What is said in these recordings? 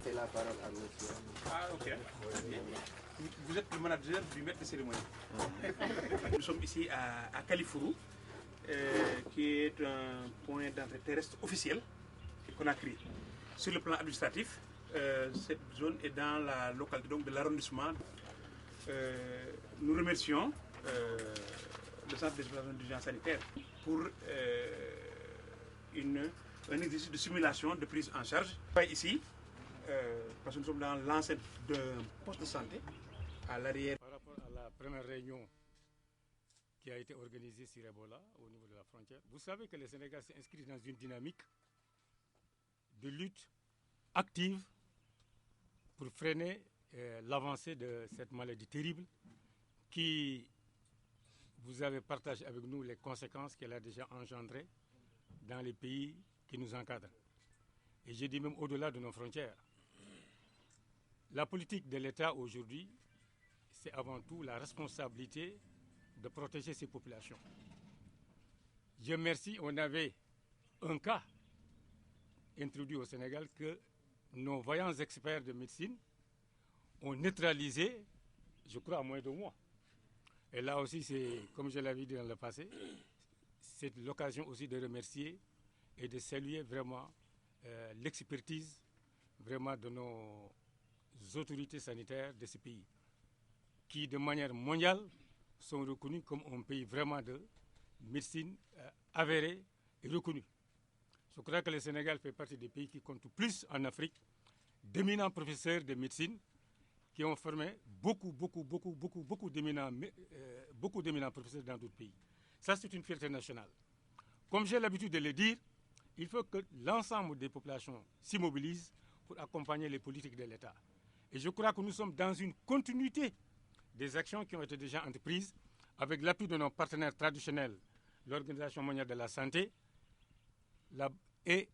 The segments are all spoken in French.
C'est la parole à monsieur. Ah, ok. Vous êtes le manager du maître de cérémonie. Nous sommes ici à Kalifourou, qui est un point d'entrée terrestre officiel qu'on a créé. Sur le plan administratif, cette zone est dans la localité donc, de l'arrondissement. Nous remercions le centre d'exploitation d'urgence sanitaire pour un exercice de simulation de prise en charge. Ici, parce que nous sommes dans l'enceinte d'un poste de santé à l'arrière. Par rapport à la première réunion qui a été organisée sur Ebola au niveau de la frontière, vous savez que le Sénégal s'est inscrit dans une dynamique de lutte active pour freiner l'avancée de cette maladie terrible qui, vous avez partagé avec nous les conséquences qu'elle a déjà engendrées dans les pays qui nous encadrent. Et je dis même au-delà de nos frontières. La politique de l'État aujourd'hui, c'est avant tout la responsabilité de protéger ces populations. Dieu merci, on avait un cas introduit au Sénégal que nos vaillants experts de médecine ont neutralisé, je crois, à moins de mois. Et là aussi, c'est, comme je l'avais dit dans le passé, c'est l'occasion aussi de remercier et de saluer vraiment l'expertise vraiment de nos autorités sanitaires de ce pays, qui de manière mondiale sont reconnus comme un pays vraiment de médecine avérée et reconnue. Je crois que le Sénégal fait partie des pays qui comptent plus en Afrique d'éminents professeurs de médecine qui ont formé beaucoup d'éminents professeurs dans d'autres pays. Ça, c'est une fierté nationale. Comme j'ai l'habitude de le dire, il faut que l'ensemble des populations s'immobilisent pour accompagner les politiques de l'État. Et je crois que nous sommes dans une continuité des actions qui ont été déjà entreprises avec l'appui de nos partenaires traditionnels, l'Organisation mondiale de la santé et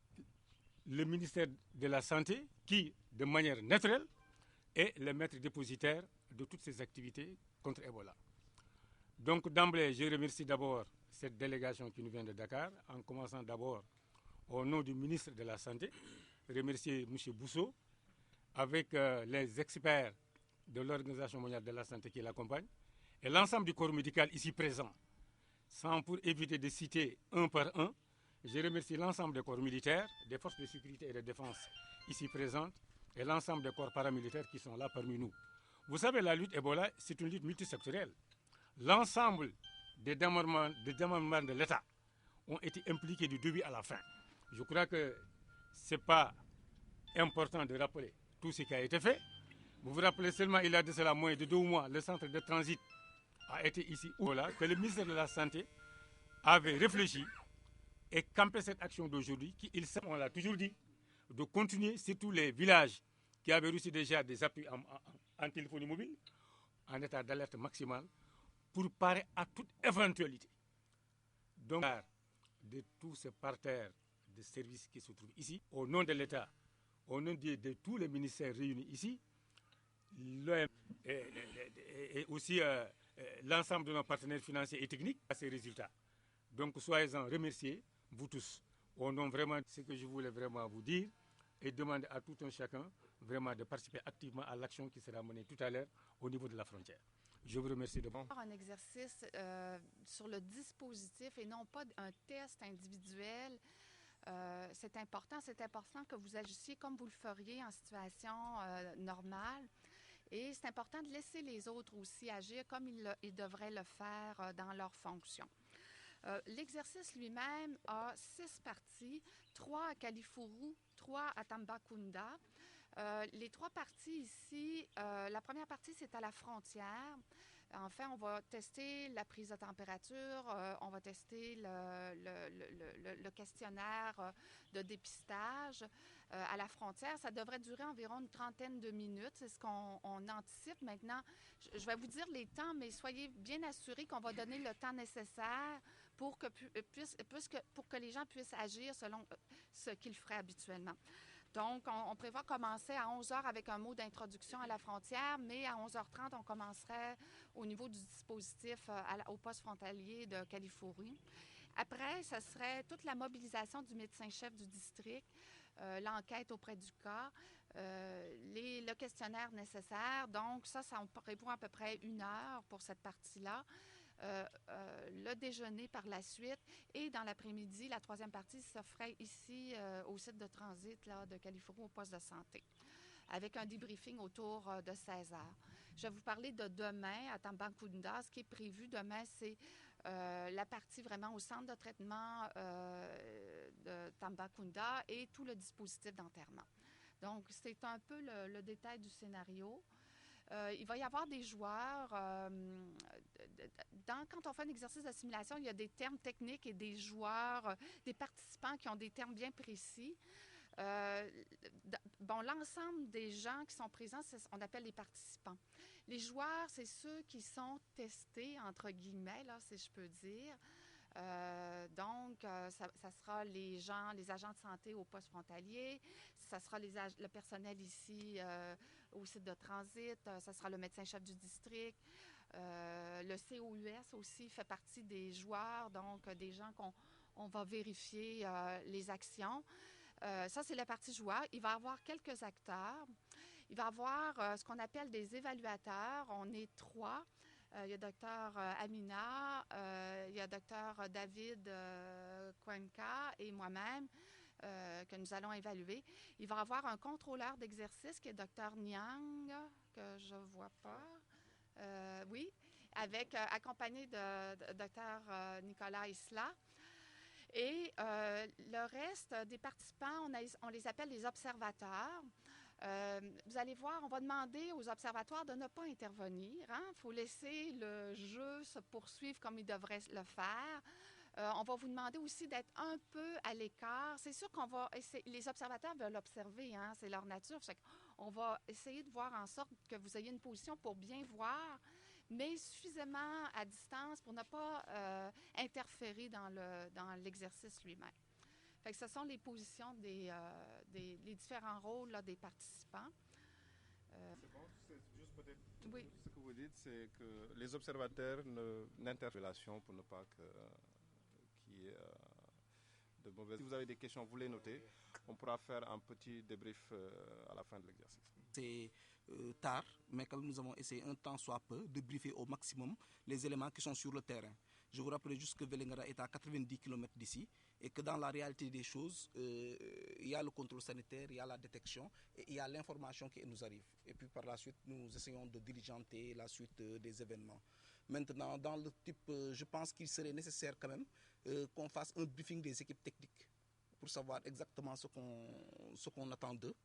le ministère de la Santé qui, de manière naturelle, est le maître dépositaire de toutes ces activités contre Ebola. Donc d'emblée, je remercie d'abord cette délégation qui nous vient de Dakar, en commençant d'abord au nom du ministre de la Santé, remercier M. Bousso, avec les experts de l'Organisation mondiale de la santé qui l'accompagnent, et l'ensemble du corps médical ici présent. Sans pour éviter de citer un par un, je remercie l'ensemble des corps militaires, des forces de sécurité et de défense ici présentes, et l'ensemble des corps paramilitaires qui sont là parmi nous. Vous savez, la lutte Ebola, c'est une lutte multisectorielle. L'ensemble des démembrements de l'État ont été impliqués du début à la fin. Je crois que ce n'est pas important de rappeler tout ce qui a été fait. Vous vous rappelez seulement, il y a de cela moins de 2 mois, le centre de transit a été ici, que le ministère de la Santé avait réfléchi et campé cette action d'aujourd'hui, qui, on l'a toujours dit, de continuer sur tous les villages qui avaient reçu déjà des appuis en téléphonie mobile, en état d'alerte maximale, pour parer à toute éventualité. Donc, de tous ces partenaires de services qui se trouvent ici, au nom de l'État, au nom de tous les ministères réunis ici, et aussi l'ensemble de nos partenaires financiers et techniques à ces résultats. Donc soyez-en remerciés, vous tous. Au nom vraiment de ce que je voulais vraiment vous dire et demander à tout un chacun vraiment de participer activement à l'action qui sera menée tout à l'heure au niveau de la frontière. Je vous remercie de... Un exercice sur le dispositif et non pas un test individuel. C'est important que vous agissiez comme vous le feriez en situation normale. Et c'est important de laisser les autres aussi agir comme ils devraient le faire dans leurs fonctions. L'exercice lui-même a 6 parties, 3 à Kalifourou, 3 à Tambacounda. Les 3 parties ici, la première partie, c'est à la frontière. Enfin, on va tester la prise de température, on va tester le questionnaire de dépistage à la frontière. Ça devrait durer environ une trentaine de minutes, c'est ce qu'on anticipe. Maintenant, je vais vous dire les temps, mais soyez bien assurés qu'on va donner le temps nécessaire pour que les gens puissent agir selon ce qu'ils feraient habituellement. Donc, on prévoit commencer à 11h avec un mot d'introduction à la frontière, mais à 11h30, on commencerait au niveau du dispositif au poste frontalier de Kalifourou. Après, ce serait toute la mobilisation du médecin-chef du district l'enquête auprès du cas, le questionnaire nécessaire. Donc, ça on prévoit à peu près 1 heure pour cette partie-là. Le déjeuner par la suite et dans l'après-midi, la 3e partie se ferait ici au site de transit là, de Kalifourou au poste de santé avec un débriefing autour de 16 heures. Je vais vous parler de demain à Tambacounda. Ce qui est prévu demain, c'est la partie vraiment au centre de traitement de Tambacounda et tout le dispositif d'enterrement. Donc, c'est un peu le détail du scénario. Il va y avoir des joueurs. Quand on fait un exercice de simulation, il y a des termes techniques et des joueurs, des participants qui ont des termes bien précis. L'ensemble des gens qui sont présents, on appelle les participants. Les joueurs, c'est ceux qui sont testés, entre guillemets, là, si je peux dire. Ça sera les agents de santé au poste frontalier, ça sera le personnel ici au site de transit, ça sera le médecin-chef du district. Le COUS aussi fait partie des joueurs, donc des gens qu'on va vérifier les actions. Ça, c'est la partie joueur. Il va y avoir quelques acteurs. Il va y avoir ce qu'on appelle des évaluateurs. On est 3. Il y a Dr Amina, il y a Dr David Cuenca et moi-même que nous allons évaluer. Il va y avoir un contrôleur d'exercice qui est Dr Niang, que je ne vois pas. Oui, accompagné de Dr Nicolas Isla. Et le reste des participants, on les appelle les observateurs. Vous allez voir, on va demander aux observatoires de ne pas intervenir. Il faut laisser le jeu se poursuivre comme il devrait le faire. On va vous demander aussi d'être un peu à l'écart. C'est sûr qu'on va essayer, les observateurs veulent observer, c'est leur nature. On va essayer de voir en sorte que vous ayez une position pour bien voir, mais suffisamment à distance pour ne pas interférer dans l'exercice lui-même. Fait que ce sont les positions les différents rôles là, des participants. C'est bon, c'est juste peut-être oui. Ce que vous dites, c'est que les observateurs n'interpellation pour ne pas qu'il y ait de mauvaises. Si vous avez des questions, vous les notez. On pourra faire un petit débrief à la fin de l'exercice. C'est tard, mais quand nous avons essayé un temps soit peu de briefer au maximum les éléments qui sont sur le terrain. Je vous rappelle juste que Vélingara est à 90 km d'ici et que dans la réalité des choses, il y a le contrôle sanitaire, il y a la détection et il y a l'information qui nous arrive. Et puis par la suite, nous essayons de diligenter la suite des événements. Maintenant, dans le type, je pense qu'il serait nécessaire quand même qu'on fasse un briefing des équipes techniques pour savoir exactement ce qu'on attend d'eux.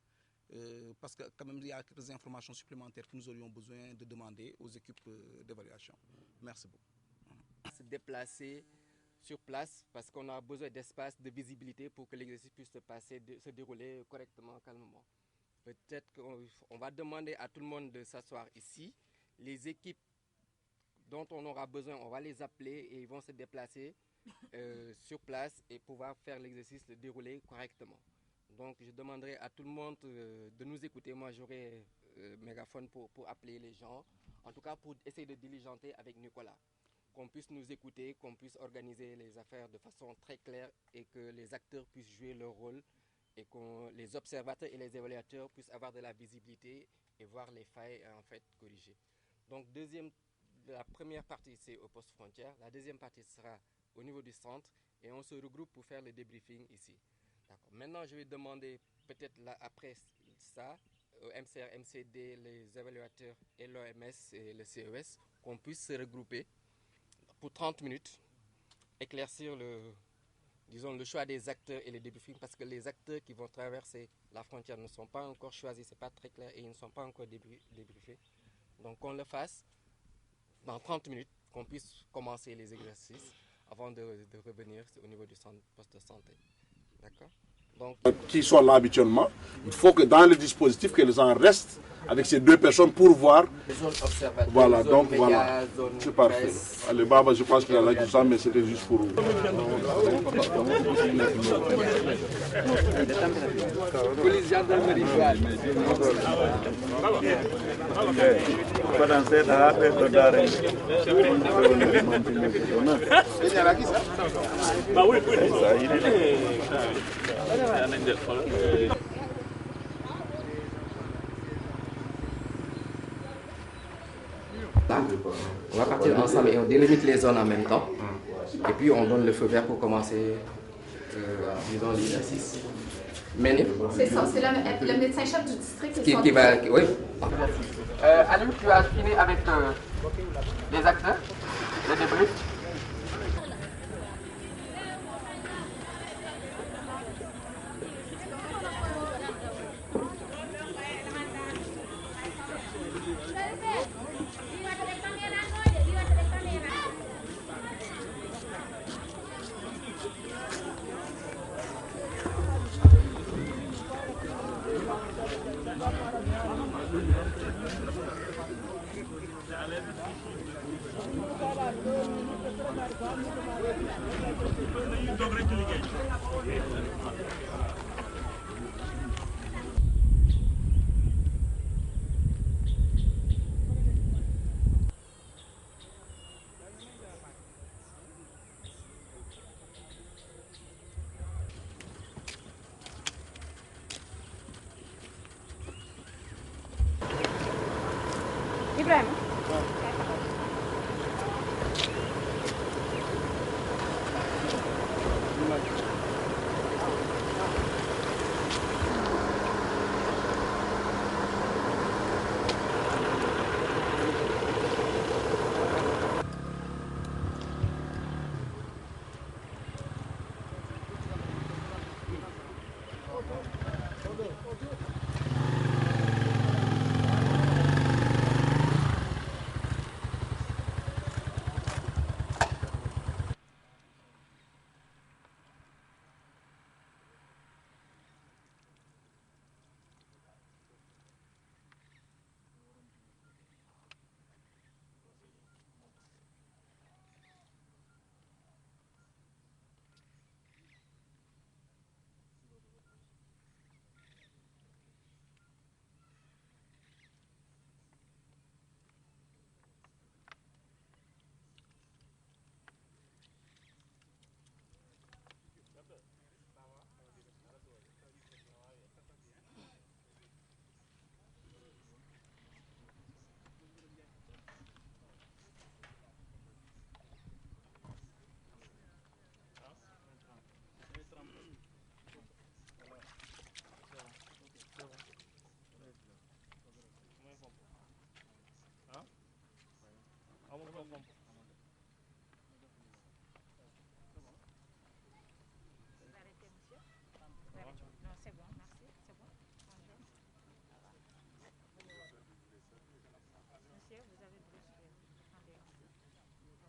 Parce que quand même il y a quelques informations supplémentaires que nous aurions besoin de demander aux équipes d'évaluation. Merci beaucoup. Se déplacer sur place parce qu'on a besoin d'espace, de visibilité pour que l'exercice puisse se dérouler correctement, calmement. Peut-être qu'on va demander à tout le monde de s'asseoir ici. Les équipes dont on aura besoin, on va les appeler et ils vont se déplacer sur place et pouvoir faire l'exercice, le dérouler correctement. Donc je demanderai à tout le monde de nous écouter. Moi j'aurai mégaphone pour appeler les gens, en tout cas pour essayer de diligenter avec Nicolas. Qu'on puisse nous écouter, qu'on puisse organiser les affaires de façon très claire et que les acteurs puissent jouer leur rôle et que les observateurs et les évaluateurs puissent avoir de la visibilité et voir les failles en fait corrigées. Donc la première partie c'est au poste frontière, la deuxième partie sera au niveau du centre et on se regroupe pour faire le débriefing ici. Maintenant je vais demander peut-être après ça au MCR, MCD, les évaluateurs et l'OMS et le CES qu'on puisse se regrouper pour 30 minutes, éclaircir le choix des acteurs et les débriefings parce que les acteurs qui vont traverser la frontière ne sont pas encore choisis, c'est pas très clair et ils ne sont pas encore débriefés. Donc qu'on le fasse dans 30 minutes, qu'on puisse commencer les exercices avant de revenir au niveau du poste de santé. D'accord ? Donc, qui sont là habituellement, il faut que dans le dispositif, que les gens restent avec ces deux personnes pour voir. Les zones observatoires, Voilà, zone donc média, voilà, zone c'est parfait. presse. Allez, Baba, je pense qu'il a dit ça, mais c'était juste pour vous. Police, gendarmerie, douane. Là, on va partir ensemble et on délimite les zones en même temps. Et puis on donne le feu vert pour commencer, disons, l'exercice. C'est ça, c'est le médecin-chef du district Qui va, oui. Alim, tu as fini avec les acteurs, le débrief. Ibrahima.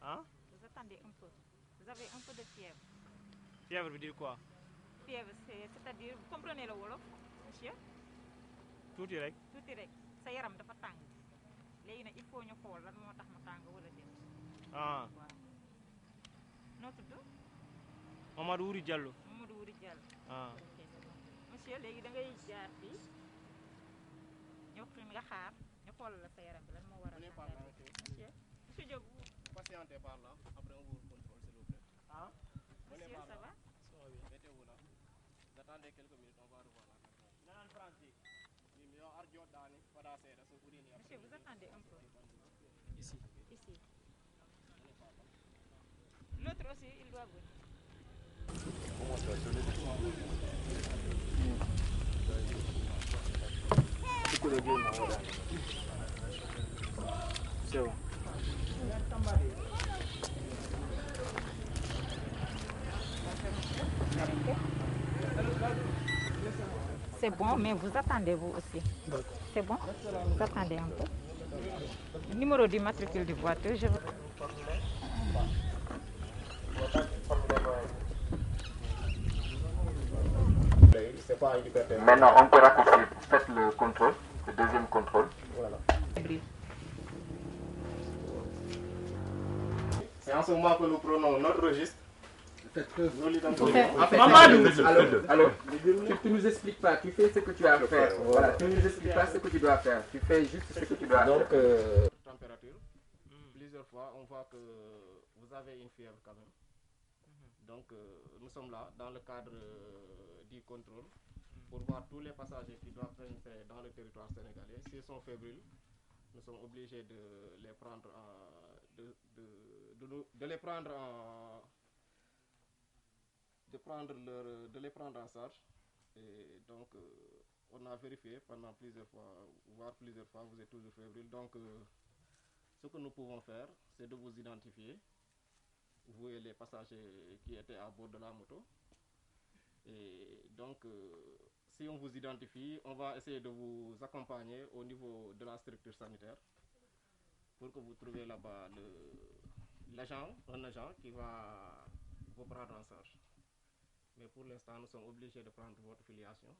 Vous attendez un peu. Vous avez un peu de fièvre. Fièvre veut dire quoi? Fièvre, c'est-à-dire, vous comprenez le wolof, monsieur? Tout direct. Tout direct. Sa yaram dafa tàng. Léegi nag il faut ñu xool lan moo tax mu tàng wala déet. Ah. Waaw. Noo tudd? Mamadou Wuri Diallo. Mamadou Wuri Diallo. Ah. Ok, c'est bon. Monsieur, léegi da ngay jaar fii. Ñu nga xaar ñu xool la sa yaram bi lan moo waral tàngaay bi. Monsieur, monsieur Diop. Patientez par là, après on vous contrôle s'il vous plaît. Ah. Monsieur, ça va? Mettez-vous là. Vous attendez quelques minutes, on va revoir la caméra. Monsieur, vous attendez un peu. Ici. Ici. L'autre aussi, il doit venir. C'est bon. C'est bon, mais vous attendez vous aussi. C'est bon? Vous attendez un peu. Le numéro du matricule du voiture, je veux... Maintenant, on peut raccourcir. Faites le contrôle. deuxième contrôle. Voilà. C'est en ce moment que nous prenons notre registre. Nous l'identifions. En fait, alors, tu nous expliques pas, tu fais ce que tu as à faire. Voilà, tu nous expliques pas ce que tu dois faire, tu fais juste ce que tu dois faire. Donc, température, plusieurs fois, on voit que vous avez une fièvre quand même. Donc, nous sommes là dans le cadre du contrôle pour voir tous les passagers qui doivent pénétrer dans le territoire sénégalais. S'ils sont fébriles, nous sommes obligés de les prendre de les prendre en charge. Et donc, on a vérifié pendant plusieurs fois, voire plusieurs fois, vous êtes toujours fébrile. Donc, ce que nous pouvons faire, c'est de vous identifier, vous et les passagers qui étaient à bord de la moto. Et donc, si on vous identifie, on va essayer de vous accompagner au niveau de la structure sanitaire pour que vous trouviez là-bas un agent qui va vous prendre en charge. Mais pour l'instant, nous sommes obligés de prendre votre filiation.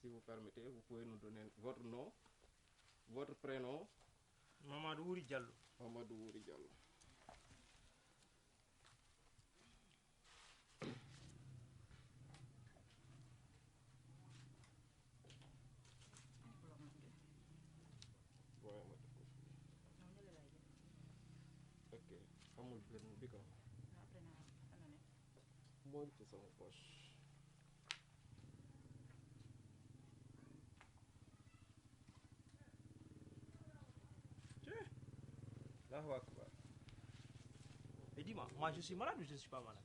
Si vous permettez, vous pouvez nous donner votre nom, votre prénom. Mamadou Ouri Diallo. Mamadou Ouri Diallo. Ok, amul benn bi ko moo ci sama poche. Allahu Akbar. Et dis-moi, moi je suis malade ou je ne suis pas malade?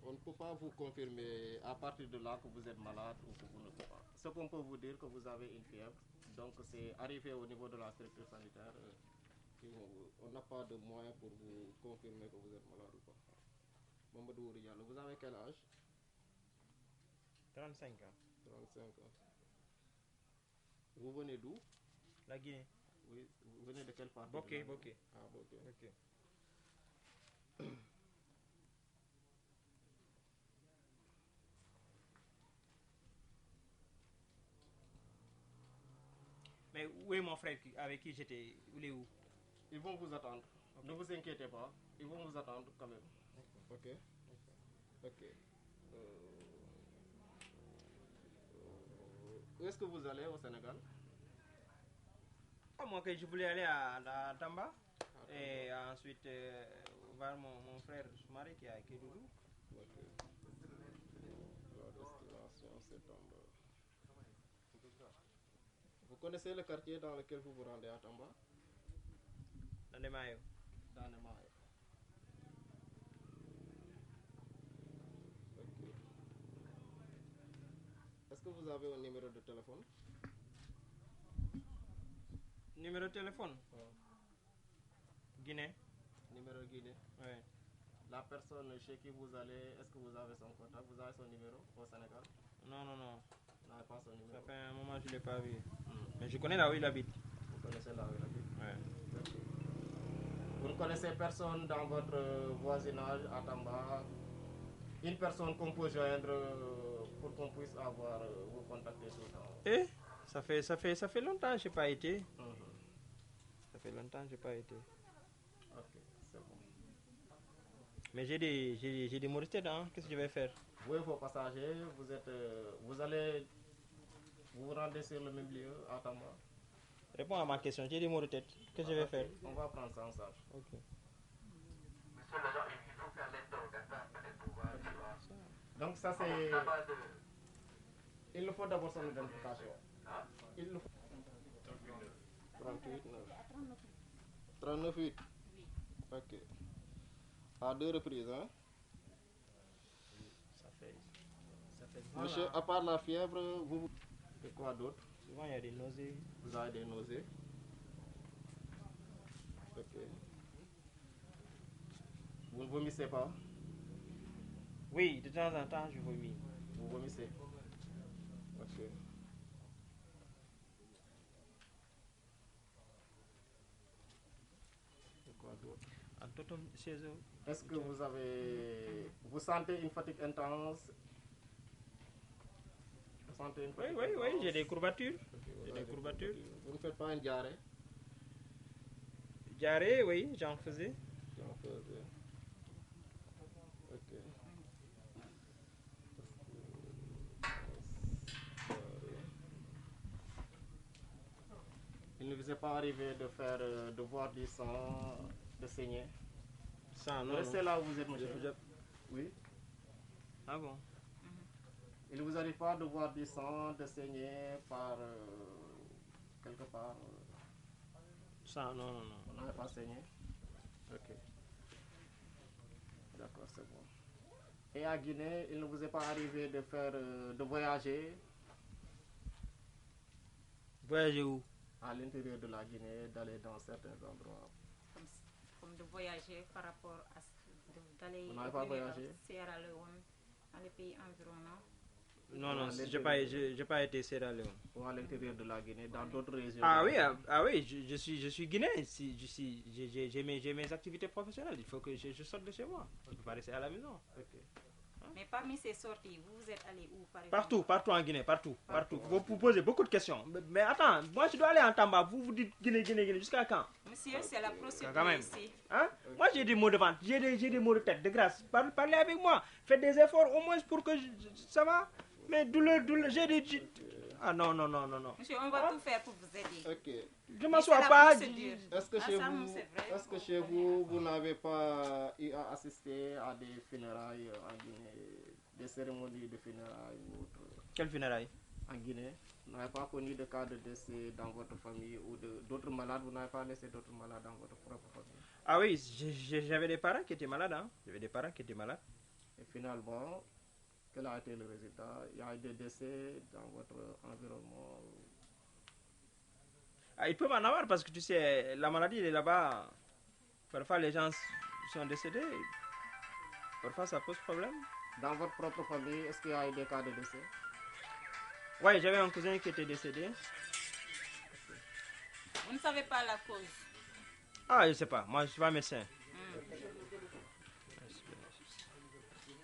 On ne peut pas vous confirmer à partir de là que vous êtes malade ou que vous ne pouvez pas. Ce qu'on peut vous dire que vous avez une fièvre, donc c'est arrivé au niveau de la structure sanitaire. On n'a pas de moyens pour vous confirmer que vous êtes malade ou pas. Mamadou Ouri Diallo, vous avez quel âge? 35 ans. 35 ans. Vous venez d'où? La Guinée. Oui, vous venez de quelle part? Boké, Boké. Ah, Boké. Ok. Mais où est mon frère avec qui j'étais? Il est où? Ils vont vous attendre. Okay. Ne vous inquiétez pas. Ils vont vous attendre quand même. Ok. Ok. Où est-ce que vous allez au Sénégal? Moi que je voulais aller à Tamba. Et ensuite voir mon frère Soumari qui est à Kédougou. Ok. La destination c'est Tamba. Vous connaissez le quartier dans lequel vous vous rendez à Tamba? Dans les Maillots. Dans les Maillots. Ok. Est-ce que vous avez un numéro de téléphone? Numéro de téléphone? Guinée. Numéro Guinée? Oui. La personne chez qui vous allez, est-ce que vous avez son contact? Vous avez son numéro au Sénégal? Non. Vous n'avez pas son numéro? Ça fait un moment que je ne l'ai pas vu. Mais je connais là où il habite. Vous connaissez là où il habite? Oui. Okay. Vous ne connaissez personne dans votre voisinage à Tamba? Une personne qu'on peut joindre pour qu'on puisse avoir vous contacter tout le temps? Eh? Ça fait longtemps que je n'ai pas été. Ça fait longtemps que je n'ai pas été. Ok, c'est bon. Mais j'ai des maux de tête, hein? Qu'est-ce que je vais faire? Vous et vos passagers, vous vous rendez sur le même lieu à Tamba? Réponds à ma question, j'ai des maux de tête. Qu'est-ce que je vais faire? On va prendre ça en charge. Ok. Monsieur l'agent, il faut faire l'interrogatoire peut-être pour voir. Donc ça c'est... Il nous faut d'abord son identification. Il nous faut... 38, 9. 39, 8. Ok. À 2 reprises, hein? Ça fait Monsieur, à part la fièvre, vous... Et quoi d'autre? Souvent il y a des nausées. Vous avez des nausées? Ok. Vous ne vomissez pas? Oui, de temps en temps je vomis. Vous vomissez? Ok. Et quoi d'autre? Est-ce que vous sentez une fatigue intense? sentez une Oui, petite oui, oui, tendance. j'ai des courbatures. J'ai Vous des avez courbatures. Vous ne faites pas une diarrhée? Diarrhée, oui, j'en faisais. J'en faisais. Ok. Il ne vous est pas arrivé de faire, de voir du sang, de saigner? Sang, non, Restez non. là où vous êtes, monsieur. Oui. Ah bon? Il ne vous arrive pas de voir du sang, de saigner par quelque part? Sang, non, non, non. On n'avait pas saigné? Ok. D'accord, c'est bon. Et à Guinée, il ne vous est pas arrivé de faire, de voyager? Voyager où? À l'intérieur de la Guinée, d'aller dans certains endroits. Comme de voyager par rapport à d'aller Vous n'avez pas voyagé? Sierra Leone, dans les pays environnants. Non, non, j'ai pas été Sierra Leone. Ou à l'intérieur de la Guinée, dans d'autres régions? Ah oui, je suis guinéen. J'ai mes activités professionnelles. Il faut que je sorte de chez moi. Je ne peux pas rester à la maison. Mais parmi ces sorties, vous êtes allé où par exemple? Partout en Guinée, partout. Vous posez beaucoup de questions. Mais attends, moi je dois aller en Tamba. Vous dites Guinée, jusqu'à quand? Monsieur, c'est la procédure Quand même. ici. Hein? Moi j'ai des mots de vente, j'ai des mots de tête, de grâce. Parlez avec moi. Faites des efforts au moins pour que ça va. Mais douleur, j'ai des... Ah non. Monsieur, on va tout faire pour vous aider. Ok. Je m'assois pas. Est-ce que chez vous, vous n'avez pas eu à assister à des funérailles en Guinée, des cérémonies de funérailles ou autres? Quelle funérailles? En Guinée, vous n'avez pas connu de cas de décès dans votre famille ou d'autres malades? Vous n'avez pas laissé d'autres malades dans votre propre famille? Ah oui, j'avais des parents qui étaient malades. Hein? J'avais des parents qui étaient malades. Et finalement, quel a été le résultat? Il y a eu des décès dans votre environnement? Ah, il peut m'en avoir parce que tu sais, la maladie elle est là-bas. Parfois les gens sont décédés. Parfois ça pose problème. Dans votre propre famille, est-ce qu'il y a eu des cas de décès? Oui, j'avais un cousin qui était décédé. Vous ne savez pas la cause? Ah, je sais pas. Moi, je suis pas médecin.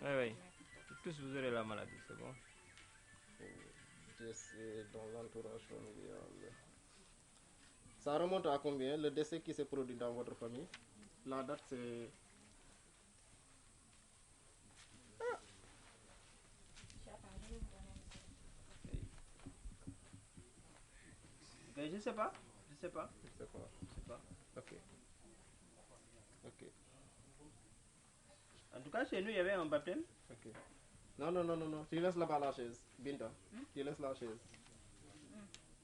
Oui. Tous vous aurez la maladie, c'est bon. Décès dans l'entourage familial. Ça remonte à combien, le décès qui s'est produit dans votre famille? La date, c'est... Mais je sais pas. Ok. En tout cas, chez nous, il y avait un baptême. Ok. Non. Tu laisses là-bas la chaise. Binta, tu laisses la chaise.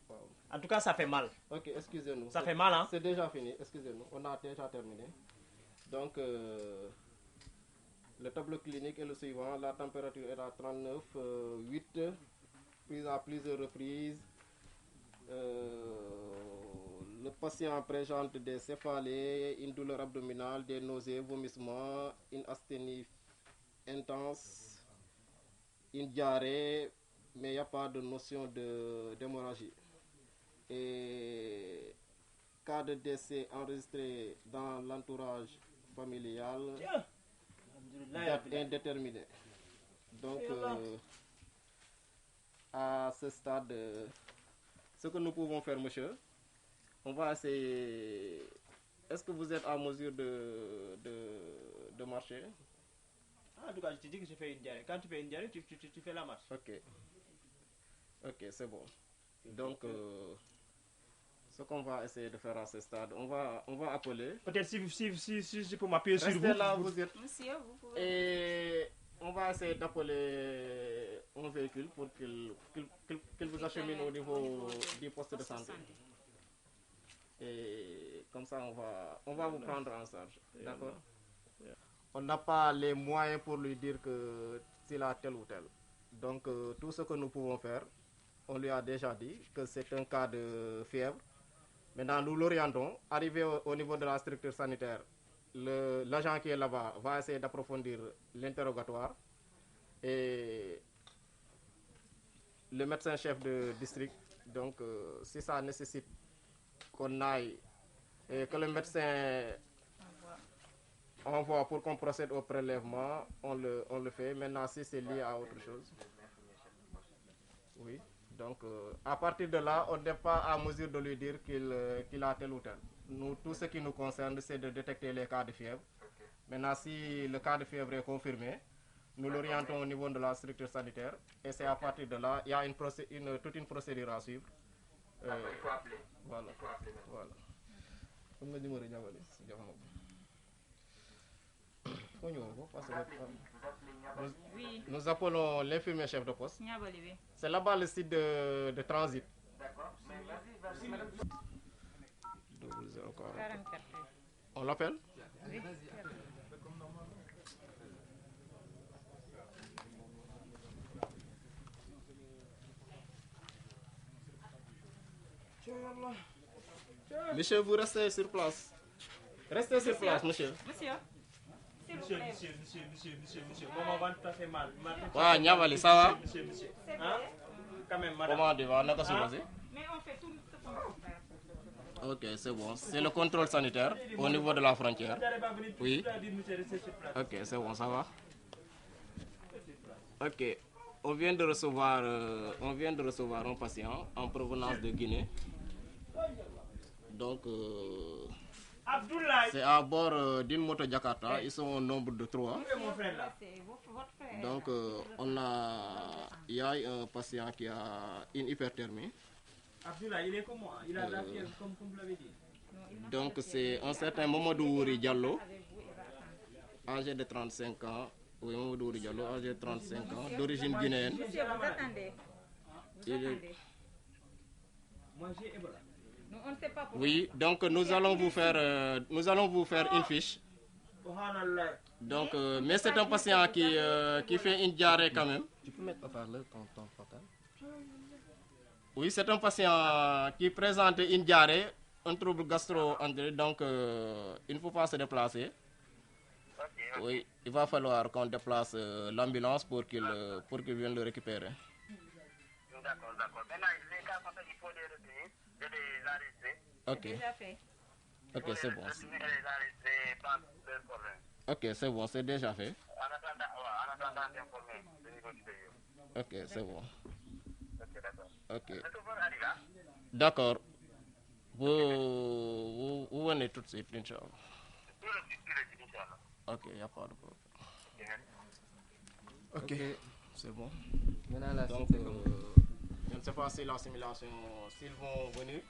Wow. En tout cas, ça fait mal. Ok, excusez-nous. Ça fait mal, hein? C'est déjà fini, excusez-nous. On a déjà terminé. Donc, le tableau clinique est le suivant. La température est à 39,8, prise à plusieurs reprises. Le patient présente des céphalées, une douleur abdominale, des nausées, vomissements, une asthénie intense, une diarrhée, mais il n'y a pas de notion d'hémorragie. Et cas de décès enregistré dans l'entourage familial, date indéterminée. Donc, à ce stade, ce que nous pouvons faire, monsieur, on va essayer. Est-ce que vous êtes en mesure de marcher? En tout cas, je te dis que je fais une diarrhée. Quand tu fais une diarrhée, tu fais la marche. Ok, c'est bon. Donc, ce qu'on va essayer de faire à ce stade, on va appeler. Peut-être si je peux m'appuyer sur vous. Restez là, vous êtes. Monsieur, vous pouvez... Et on va essayer d'appeler un véhicule pour qu'il vous achemine au niveau du poste de santé. Et comme ça, on va vous prendre en charge. D'accord? On n'a pas les moyens pour lui dire que s'il a tel ou tel. Donc, tout ce que nous pouvons faire, on lui a déjà dit que c'est un cas de fièvre. Maintenant, nous l'orientons. Arrivé au niveau de la structure sanitaire, l'agent qui est là-bas va essayer d'approfondir l'interrogatoire. Et le médecin-chef de district, donc, si ça nécessite qu'on aille et que le médecin envoie pour qu'on procède au prélèvement, on le fait. Maintenant, si c'est lié à autre chose. Oui. Donc, à partir de là, on n'est pas à mesure de lui dire qu'il a tel ou tel. Nous, tout ce qui nous concerne, c'est de détecter les cas de fièvre. Maintenant, si le cas de fièvre est confirmé, nous l'orientons au niveau de la structure sanitaire. Et c'est à partir de là, il y a toute une procédure à suivre. Voilà. Voilà. Nous appelons l'infirmier chef de poste. C'est là-bas le site de transit. On l'appelle? Oui. Monsieur, vous restez sur place. Restez sur place, monsieur. Monsieur. Monsieur. Maman va tout à fait mal. Ouais, Niavali, ça va? Monsieur. Hein? Quand même, madame. Comment tu vas? Mais on fait tout ce qu'on peut faire. Ok, c'est bon. C'est le contrôle sanitaire au niveau de la frontière. Oui. Ok, c'est bon, ça va? Ok. On vient de recevoir un patient en provenance de Guinée. Donc, c'est à bord d'une moto Jakarta. Ils sont au nombre de 3. Donc, il y a un patient qui a une hyperthermie. Abdoulaye, il est comme moi. Il a la fièvre, comme vous l'avez dit. Donc, c'est un certain Mamadou Ouri Diallo, âgé de 35 ans. Oui, Mamadou Ouri Diallo, âgé de 35 ans, d'origine guinéenne. Monsieur, vous attendez. Moi, j'ai Ebola. Nous, on ne sait pas pourquoi. Oui, donc nous allons vous faire une fiche. Donc, mais c'est un patient qui fait une diarrhée quand même. Tu peux mettre au parleur ton portable? Oui, c'est un patient qui présente une diarrhée, un trouble gastro-entérite, donc il ne faut pas se déplacer. Oui, il va falloir qu'on déplace l'ambulance pour qu'il vienne le récupérer. D'accord. Maintenant, les cas comme ça, il faut les retenir, de les enregistrer. Ok. Déjà fait. Ok, c'est bon. Ok, c'est bon, c'est déjà fait. En attendant d'informer le niveau supérieur. Ok, c'est bon. Ok, d'accord. Ok. Tout le monde arrive là? D'accord. Vous venez tout de suite, Inch'Allah. Tout le suite, Inch'Allah. Ok, il n'y a pas de problème. Ok, c'est bon. Maintenant, là, donc, je ne sais pas si l'assimilation, s'ils vont venir.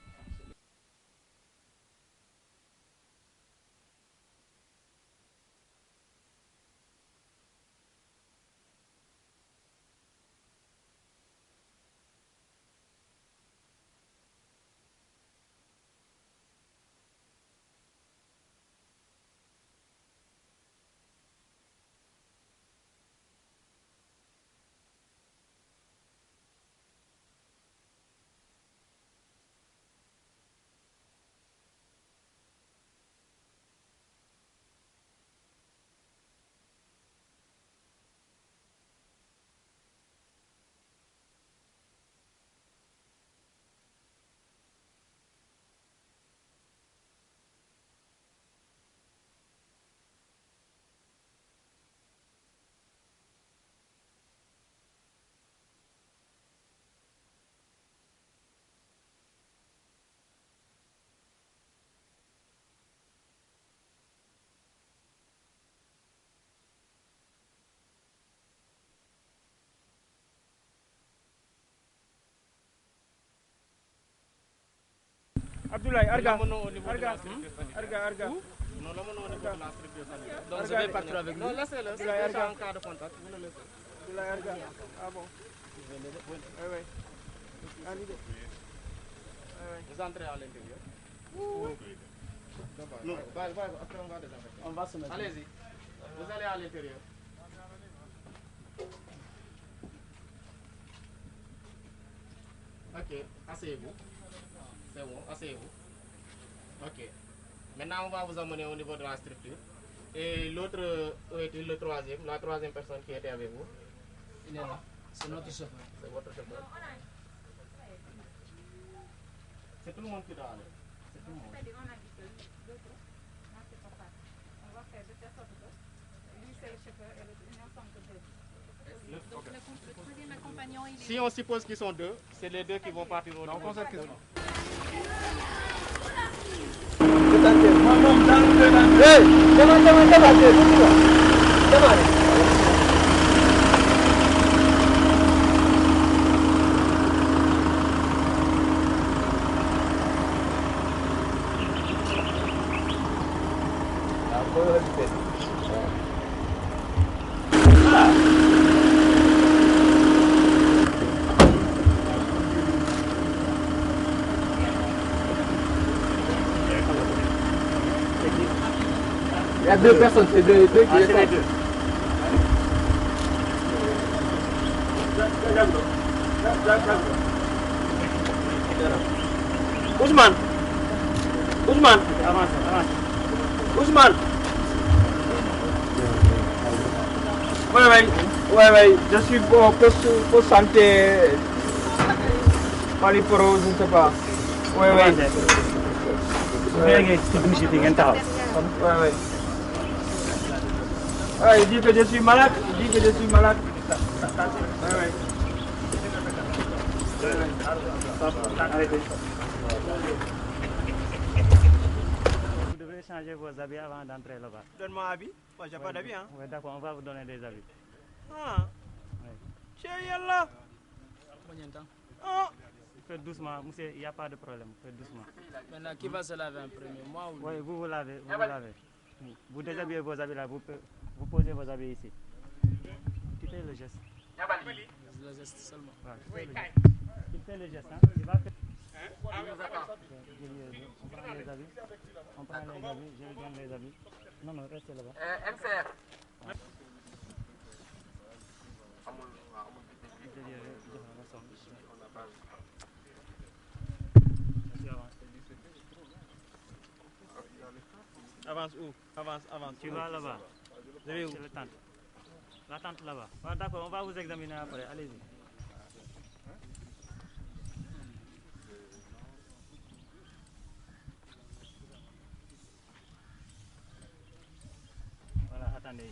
Abdoulaye, Arga. Nous l'amenons au niveau de la structure sanitaire. Arga. Nous l'amenons au niveau de la structure sanitaire. Donc, je vais partir avec lui. Non, laissez-le. C'est déjà en cas de contact. Vous le laissez. Abdoulaye, Arga. Ah bon. Oui. Allez. Vous entrez à l'intérieur. Non, après on va désinfecter. On va se mettre. Allez-y. Vous allez à l'intérieur. Ok, asseyez-vous. C'est bon, asseyez-vous. Ok. Maintenant, on va vous amener au niveau de la structure. Et l'autre, le troisième, la troisième personne qui était avec vous? Il est là. C'est notre chauffeur. C'est votre chauffeur. C'est tout le monde qui doit aller. C'est tout le monde. On a dit que l'autre, moi c'est papa. On va faire de telle sorte que lui c'est le chauffeur et l'autre, ils n'en sont que deux. Donc le troisième accompagnant, il est... Si on suppose qu'ils sont deux, c'est les deux qui vont partir au niveau. Il y a deux personnes, c'est deux qui c'est les deux. Ousmane Ousmane Ousmane oui, je suis bon pour santé Paliporo, je ne sais pas. Oui. Il dit que je suis malade, Vous devrez changer vos habits avant d'entrer là-bas. Donne-moi un habit. Moi, j'ai pas d'habit. Hein. Oui, d'accord, on va vous donner des habits. Ah. Là. Faites doucement, monsieur, il n'y a pas de problème. Faites doucement. Maintenant, qui va se laver en premier, moi ou lui? Oui, vous lavez. Vous déshabillez vos habits là, vous posez vos habits ici. Tu fais le geste. Le geste seulement. Ouais, il fait le geste, hein. Il va faire. On prend les habits. Je lui donne les habits. Non, restez là-bas. MCR. Avance où? Avance. Tu vas là-bas. C'est le tente. La tente là-bas. Ah, d'accord, on va vous examiner après. Allez-y. Voilà, attendez.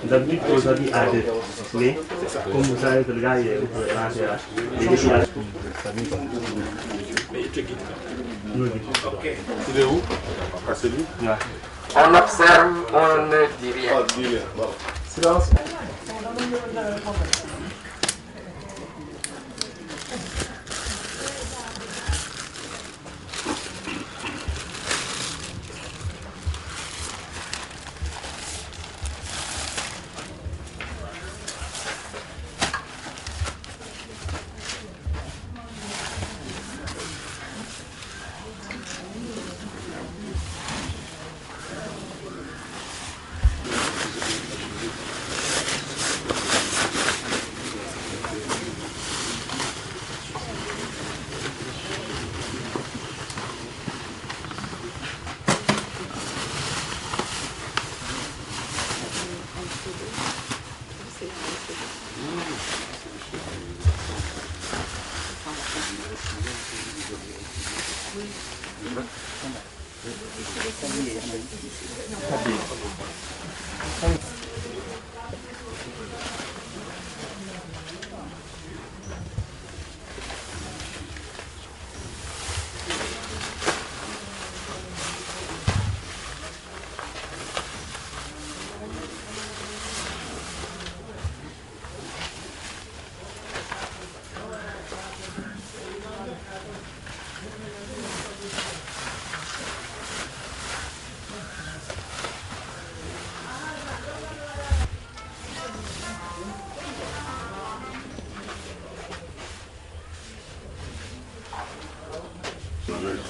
D'habitude, aux habits à deux. Mais, comme vous savez que le gars, il est lancé là. Il est là. Il est où? À celui? On observe, on ne dit rien. Silence.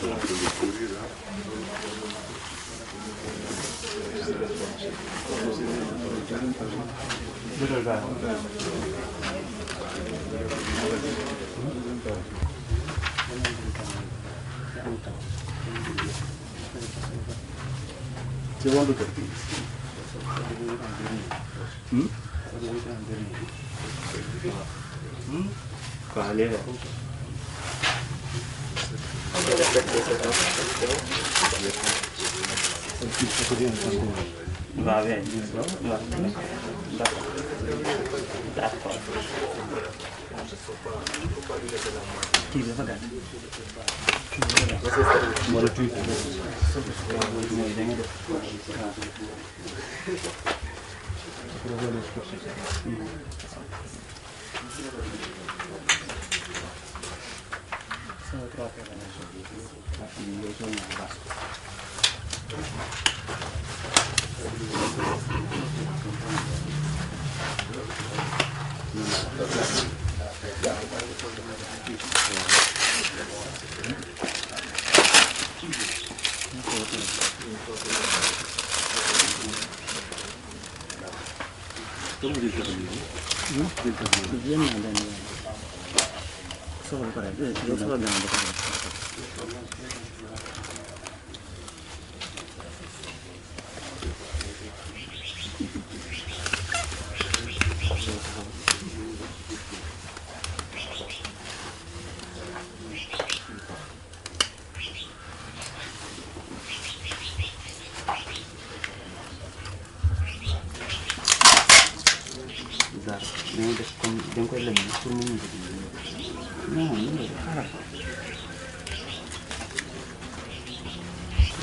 On peut le courir, hein. C'est bon, docteur. Allez. Va bien. D'accord. Qui veut regarder?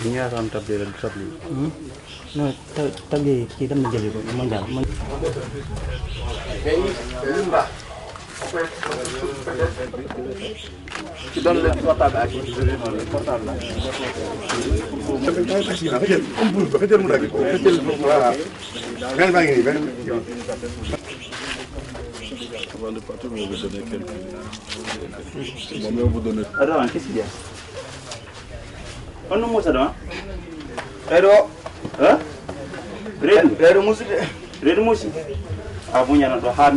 Ñaata tabli la tabli. Non, tabli ki dem na jëli ko man daal man. Tu donnes le portable à qui? Portable là. Avant de partir, on va vous donner quelques. Bon, mais on vous donne. Attends, qu'est-ce qu'il y a? On nous montre ça, non? Redo. Hein? Redo musi. Redo musi. Ah, vous n'y en a pas.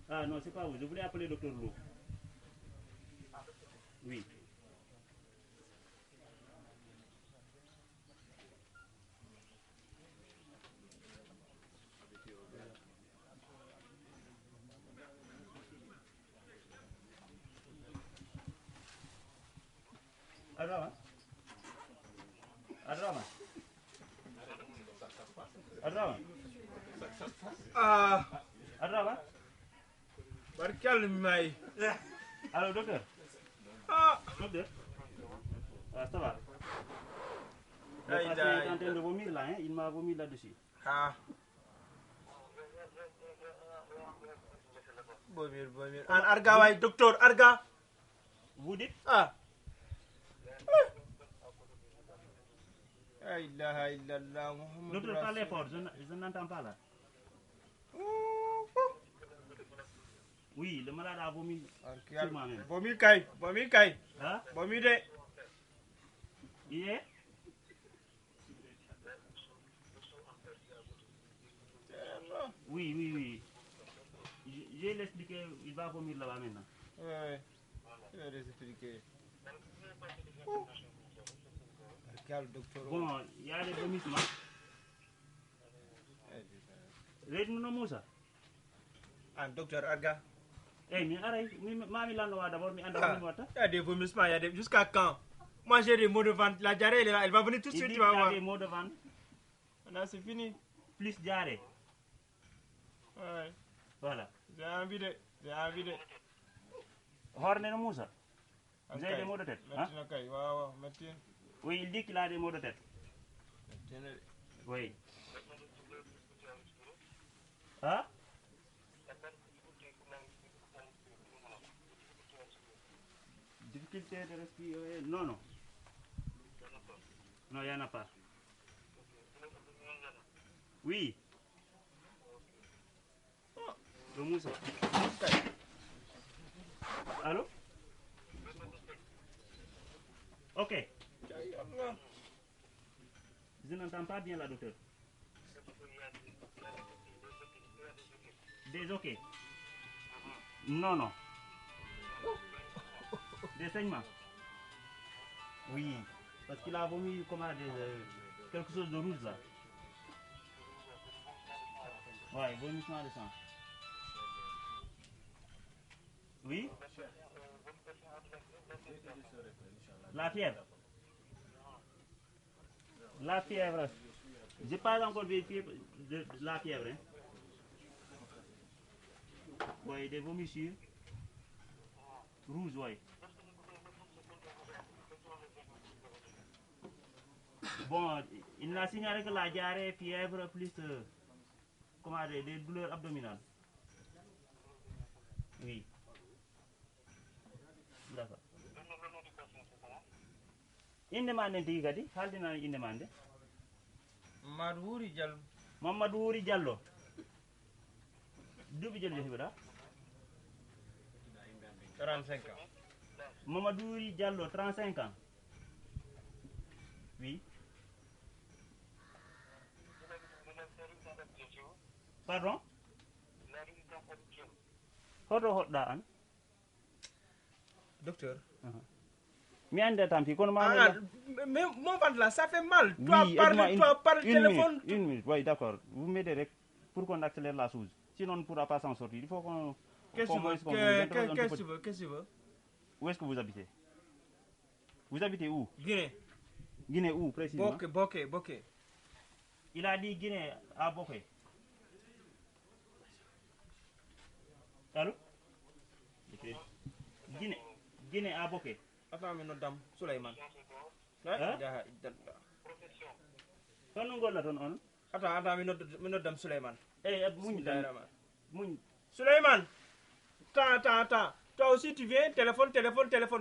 Ah non, c'est pas vous. Je voulais appeler Dr. Lou. Oui. Adrama. Adrama. Adrama. Ah. Adrama. Barkal may. Allô, docteur. Ah. Docteur. Ah, ça va. Le Aïe, patient est en aïe. train de vomir là, hein? Il m'a vomi là-dessus. Ah. Bomir. An Arga way docteur Arga. Vous dites? Ah. La ilaha illallah Muhammad. Docteur, parlez fort, je n'entends pas là. Oui, le malade a vomi sur moi-même. Vomi kay. Hein? Vomi de. Il est? Oui. Je vais l'expliquer, il va vomir là-bas maintenant. Ouais. Je vais l'expliquer. Docteur. Bon, il y a des vomissements. Réduis nous Moussa. Un docteur Arga. Eh, mais arrête, mamie l'a d'abord, mais Il y a des vomissements, il y a des... Jusqu'à quand? Moi j'ai des maux de ventre. La diarrhée, elle va venir tout de suite, tu vas voir. Il y a des maux de ventre. Là, c'est fini. Plus diarrhée. Ouais. Voilà. J'ai envie de. Horné Moussa. Vous avez des maux de tête? Hein? Oui, il dit qu'il a des maux de tête. Oui. Hein? Difficulté de respirer? Non. Non, il n'y en a pas. Oui. Le Moussa. Allô? Ok. Je n'entends pas bien la docteur. Des ok. Non, non. Des saignements. Oui, parce qu'il a vomi comment quelque chose de rouge là. Ouais, vomissement de sang. Oui. La fièvre. La fièvre. J'ai pas encore vérifié de la fièvre. Hein. Oui, des vomissures. Rouge, oui. Bon, il n'a signalé que la diarrhée, fièvre, plus comment dire, des douleurs abdominales. Oui. D'accord. Une demande indigadi, haldina une demande. Madouri Diallo. Mamadou Diallo. D'où vient le 45 ans. Mamadou Diallo, 35 ans. Oui. Pardon? Docteur. Mais mon ventre là, ça fait mal. Oui, Toi, parle téléphone. Une minute, oui, d'accord. Vous m'aiderez pour qu'on accélère la chose. Sinon, on ne pourra pas s'en sortir. Il faut qu'on... Qu'est-ce que tu veux? Qu'est-ce que tu veux? Où est-ce que vous habitez? Vous habitez où? Guinée. Guinée où, précisément? Bokeh. Il a dit Guinée à Bokeh. Allô? Guinée à Bokeh. Attends, mais madame Souleymane. Hein? Attends, mais madame Souleymane. Souleymane. Attends. Toi aussi, tu viens, téléphone.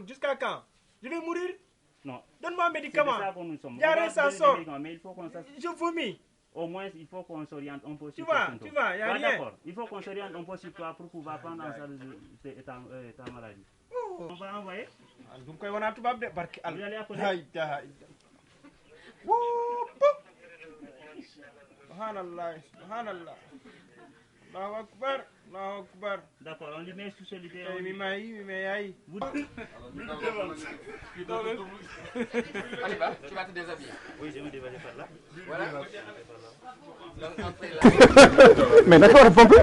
Jusqu'à quand? Je vais mourir? Non. Donne-moi un médicament. C'est ça que nous sommes. Diarrhée, ça sort. Mais il faut qu'on sache... Je vomis. Au moins, il faut qu'on s'oriente un peu sur toi. Tu vas, il n'y a rien. D'accord. Il faut qu'on s'oriente un peu sur toi pour pouvoir prendre en charge ta maladie. On va envoyer. Vous allez appeler. Subhanallah. Allahu Akbar. D'accord, on lui met sous solitaire. Aliba, tu vas te déshabiller. Oui, je me déshabille par là. Voilà. Mais d'accord, pompe.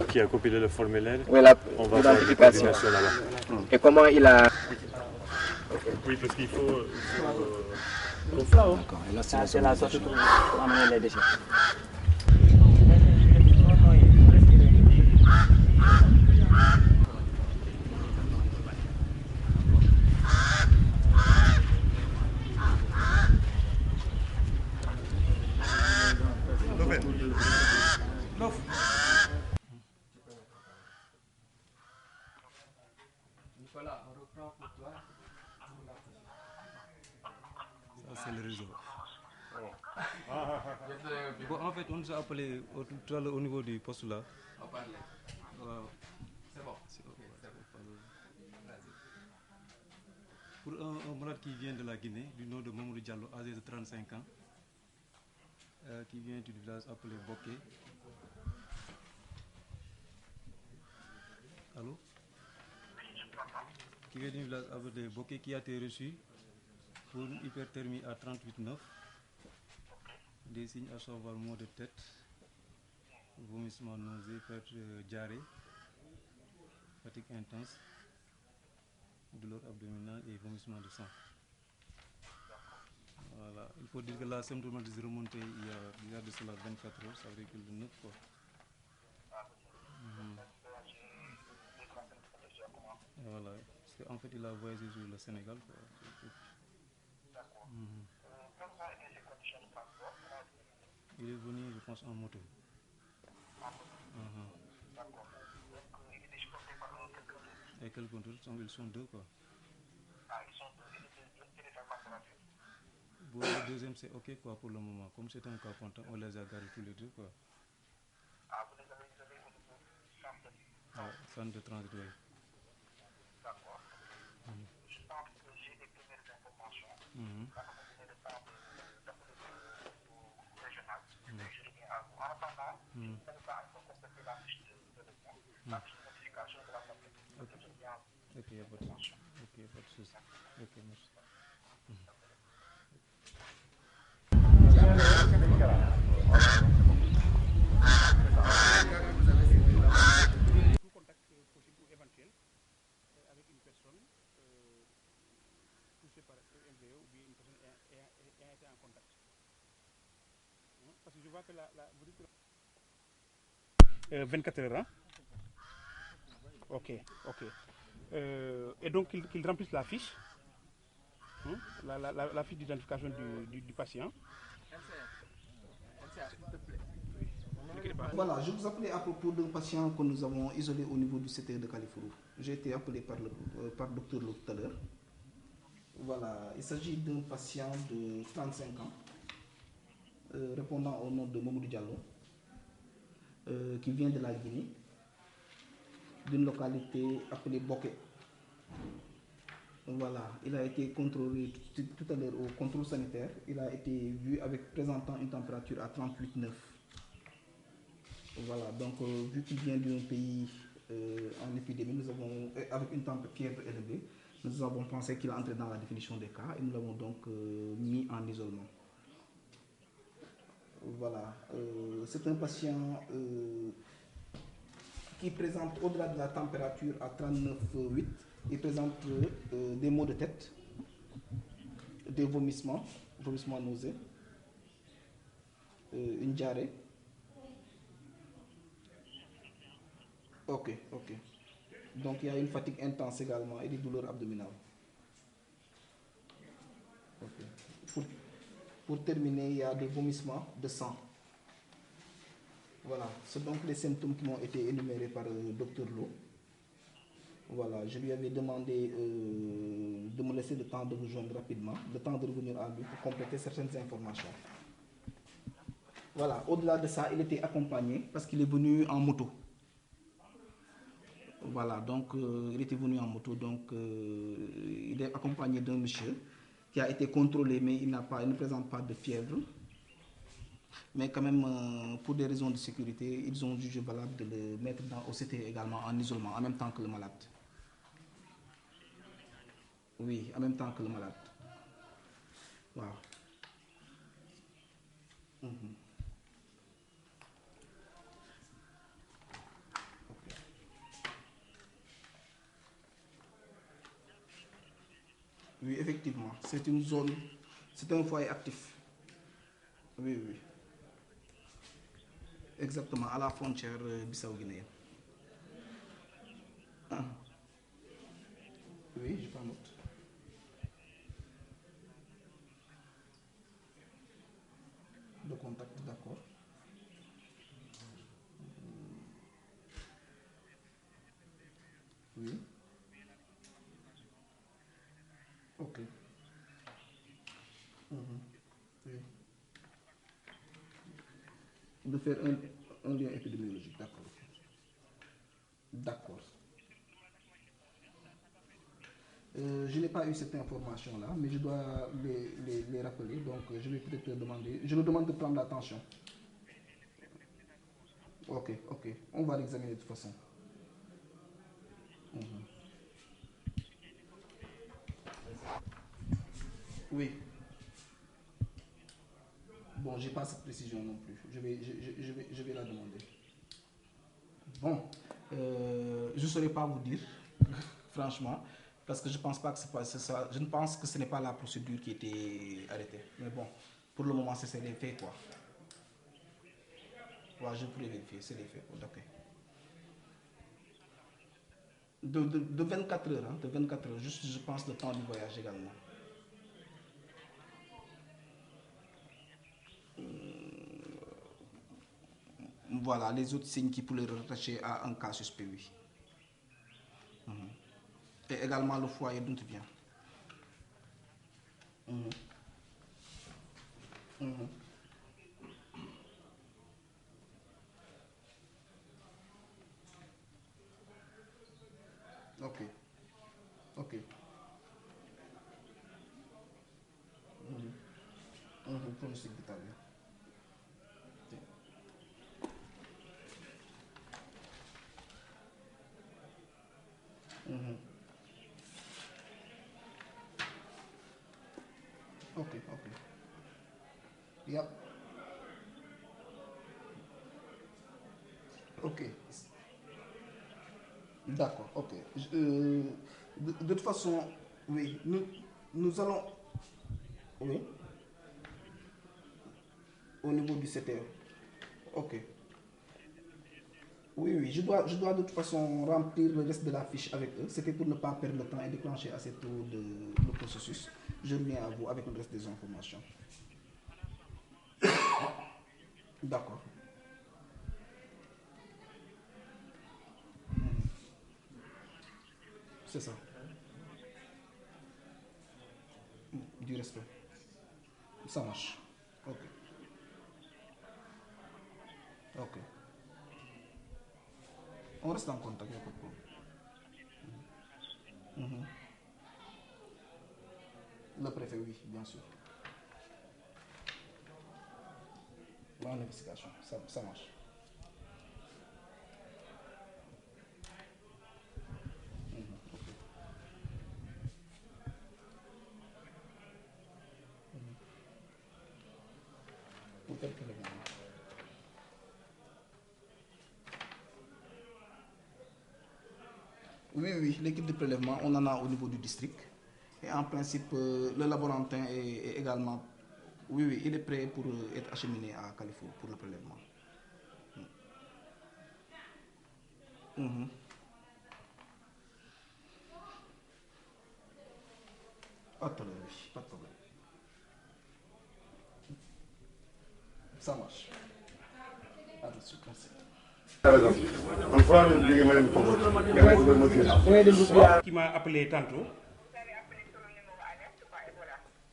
Qui a copié le formulaire. Oui, on va faire une coordination là-bas. Et comment il a... Oui, parce qu'il faut... D'accord, et là c'est la sortie pour amener les déchets. Nicolas, on reprend pour toi. Ça, c'est le réseau. Bon, en fait, on nous a appelé tout à l'heure au niveau du poste là. On parlait. Wow. C'est bon. Pour un malade qui vient de la Guinée, du nom de Mamoudou Diallo, âgé de 35 ans, qui vient du village appelé Boké. Allô? Qui vient du village appelé Boké, qui a été reçu pour une hyperthermie à 38,9, des signes à savoir maux de tête, vomissement, nausée, perte diarrhée, fatigue intense, douleur abdominale et vomissement de sang. Voilà. Il faut dire que la symptomatique est remontée il y a de cela 24 heures, ça veut dire que le 9 quoi. Voilà. Parce qu'en fait il a voyagé sur le Sénégal quoi. Il est venu, je pense, en moto. Et quelqu'un d'autre, ils sont deux quoi. Bon, le deuxième c'est ok quoi pour le moment. Comme c'est un cas content, on les a gardés tous les deux quoi. Ouais, centre de transit, oui. D'accord. Je pense que j'ai des premières informations. La communauté de temps de régional. Je reviens à vous. En attendant, je ne peux pas encore compléter la fiche de réponse. La fiche de notification de la santé. Ok, il n'y a pas de souci. Ok, il n'y a pas de souci. Ok, merci. Tout contact possible ou éventuel avec une personne touchée par MVE ou bien une personne ayant été en contact. Parce que je vois que vous dites que 24 heures, hein? Ok. Et donc qu'il remplisse la fiche, la fiche d'identification du patient. Voilà, je vous appelais à propos d'un patient que nous avons isolé au niveau du secteur de Kalifourou. J'ai été appelé par le docteur tout à l'heure. Voilà, il s'agit d'un patient de 35 ans, répondant au nom de Mamoudou Diallo, qui vient de la Guinée, d'une localité appelée Boké. Voilà, il a été contrôlé tout à l'heure au contrôle sanitaire. Il a été vu avec présentant une température à 38,9. Voilà, donc vu qu'il vient d'un pays en épidémie, nous avons, avec une température élevée, nous avons pensé qu'il entrait dans la définition des cas et nous l'avons donc mis en isolement. Voilà. C'est un patient qui présente au-delà de la température à 39,8. Il présente des maux de tête, des vomissements nausées, une diarrhée. Ok. Donc il y a une fatigue intense également et des douleurs abdominales. Ok. Pour terminer, il y a des vomissements de sang. Voilà, c'est donc les symptômes qui m'ont été énumérés par le docteur Lo. Voilà, je lui avais demandé de me laisser le temps de rejoindre rapidement, le temps de revenir à lui pour compléter certaines informations. Voilà, au-delà de ça, il était accompagné parce qu'il est venu en moto. Voilà, donc il était venu en moto, donc il est accompagné d'un monsieur qui a été contrôlé, mais il ne présente pas de fièvre. Mais quand même, pour des raisons de sécurité, ils ont jugé valable de le mettre au CT également en isolement, en même temps que le malade. Oui, en même temps que le malade. Wow. Oui, effectivement, c'est une zone, c'est un foyer actif. Oui. Exactement, à la frontière bissau-guinéenne. Oui, je prends note. De contact, d'accord. Oui. Ok. Oui. De faire un lien épidémiologique, d'accord. D'accord. Je n'ai pas eu cette information-là, mais je dois les rappeler, donc je vais peut-être demander. Je me demande de prendre l'attention. Ok. On va l'examiner de toute façon. Oui. Bon, j'ai pas cette précision non plus. Je vais la demander. Bon, je ne saurais pas vous dire, franchement, parce que je pense pas que c'est ça. Je ne pense que ce n'est pas la procédure qui était arrêtée. Mais bon, pour le moment, c'est les faits, quoi. Ouais, je pourrais vérifier, c'est les faits. Ok. De 24 heures, de 24 heures, juste je pense le temps du voyage également. Voilà, les autres signes qui pourraient rattacher à un cas suspect, oui. Et également le foyer d'où tu viens. Ok. Pronostic vital, oui. Ok. Yep. Ok. D'accord, ok. De toute façon, oui, nous allons... Oui. Au niveau du CTE. Ok. Oui, je dois de toute façon remplir le reste de la fiche avec eux. C'était pour ne pas perdre le temps et déclencher assez tôt le processus. Je reviens à vous avec le reste des informations. D'accord. C'est ça. Du respect. Ça marche. Ok. On reste en contact, il n'y a pas de problème. Le préfet, oui, bien sûr. En investigation, ça marche. Pour quel prélèvement? Oui, l'équipe de prélèvement, on en a au niveau du district. Et en principe, le laborantin est également... Oui, il est prêt pour être acheminé à Carrefour pour le prélèvement. Attendez, pas de problème. Ça marche. À de suite, merci. Qui m'a appelé tantôt.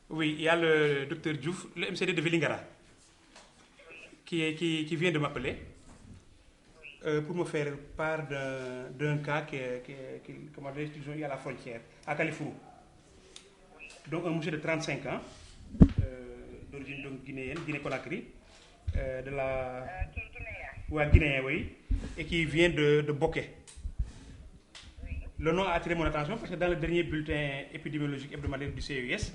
Oui, il y a le docteur Diouf, le MCD de Vélingara, qui vient de m'appeler pour me faire part d'un cas qu'ils ont eu à la frontière, à Carrefour. Donc un monsieur de 35 ans, d'origine donc guinéenne, Guinée-Conakry, de la... Guinéen, oui, et qui vient de Boké. Le nom a attiré mon attention parce que dans le dernier bulletin épidémiologique hebdomadaire du CES,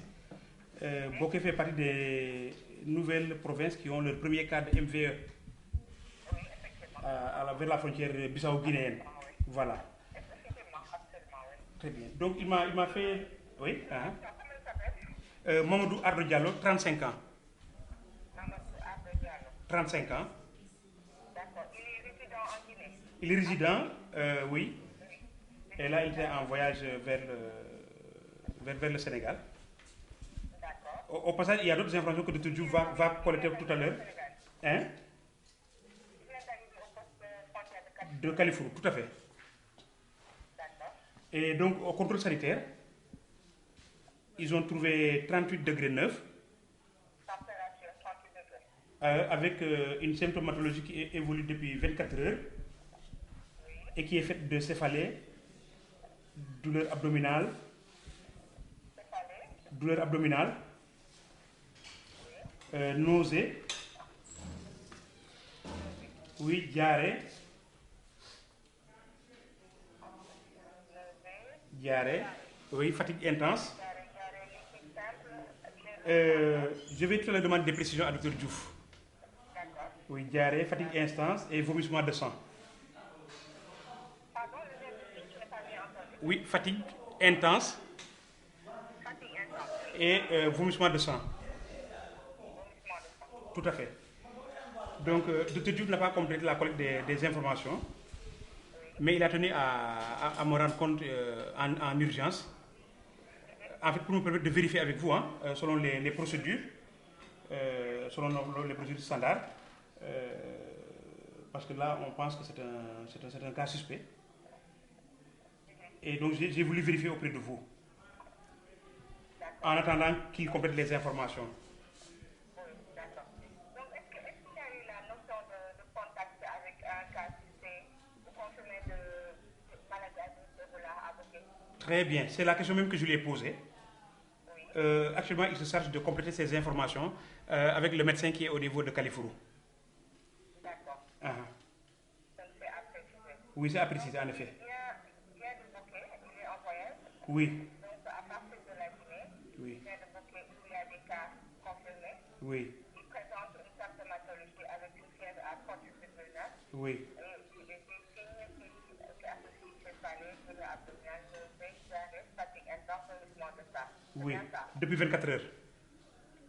Boké fait partie des nouvelles provinces qui ont leur premier cas de MVE vers la frontière bissau-guinéenne. Voilà. Très bien. Donc il m'a fait... Oui. Mamadou Ardo Diallo, 35 ans. 35 ans. D'accord. Il est résident en Guinée. Il est résident, oui. Et là, il était en voyage vers le Sénégal. Au passage, il y a d'autres informations que Dr. Diouf va collecter tout à l'heure. Hein? De Carrefour, tout à fait. Et donc, au contrôle sanitaire, ils ont trouvé 38 degrés 9. Avec une symptomatologie qui évolue depuis 24 heures et qui est faite de céphalée, douleur abdominale, nausée, oui, diarrhée, oui, fatigue intense. Je vais tout le demander des précisions à Dr. Diouf. Oui, diarrhée, fatigue intense et vomissement de sang. Oui, fatigue intense et vomissement de sang. Tout à fait. Donc, Dr. Diouf n'a pas complété la collecte des informations, mais il a tenu à me rendre compte en urgence, en fait, pour nous permettre de vérifier avec vous, selon les procédures, selon les procédures standards, parce que là, on pense que c'est un cas suspect. Et donc, j'ai voulu vérifier auprès de vous, en attendant qu'il complète les informations. Oui, d'accord. Donc, est-ce qu'il y a eu la notion de contact avec un cas suspect ou confirmé de maladie à Ebola à Boké? Très bien, c'est la question même que je lui ai posée. Actuellement, il se charge de compléter ces informations avec le médecin qui est au niveau de Carrefour. D'accord. Donc, c'est à préciser. Oui, c'est à préciser, en effet. Il y a de Boké, il est en voyage. Oui. Donc, à partir de la Guinée, Oui. il y a de Boké où il y a des cas confirmés. Oui. Il présente une symptomatologie avec une fièvre à 38,9. Oui. Et des signes qui associent céphalée, douleur abdominale, nausée, diarrhée, fatigue intense, vomissement de sang. Oui, depuis 24 heures.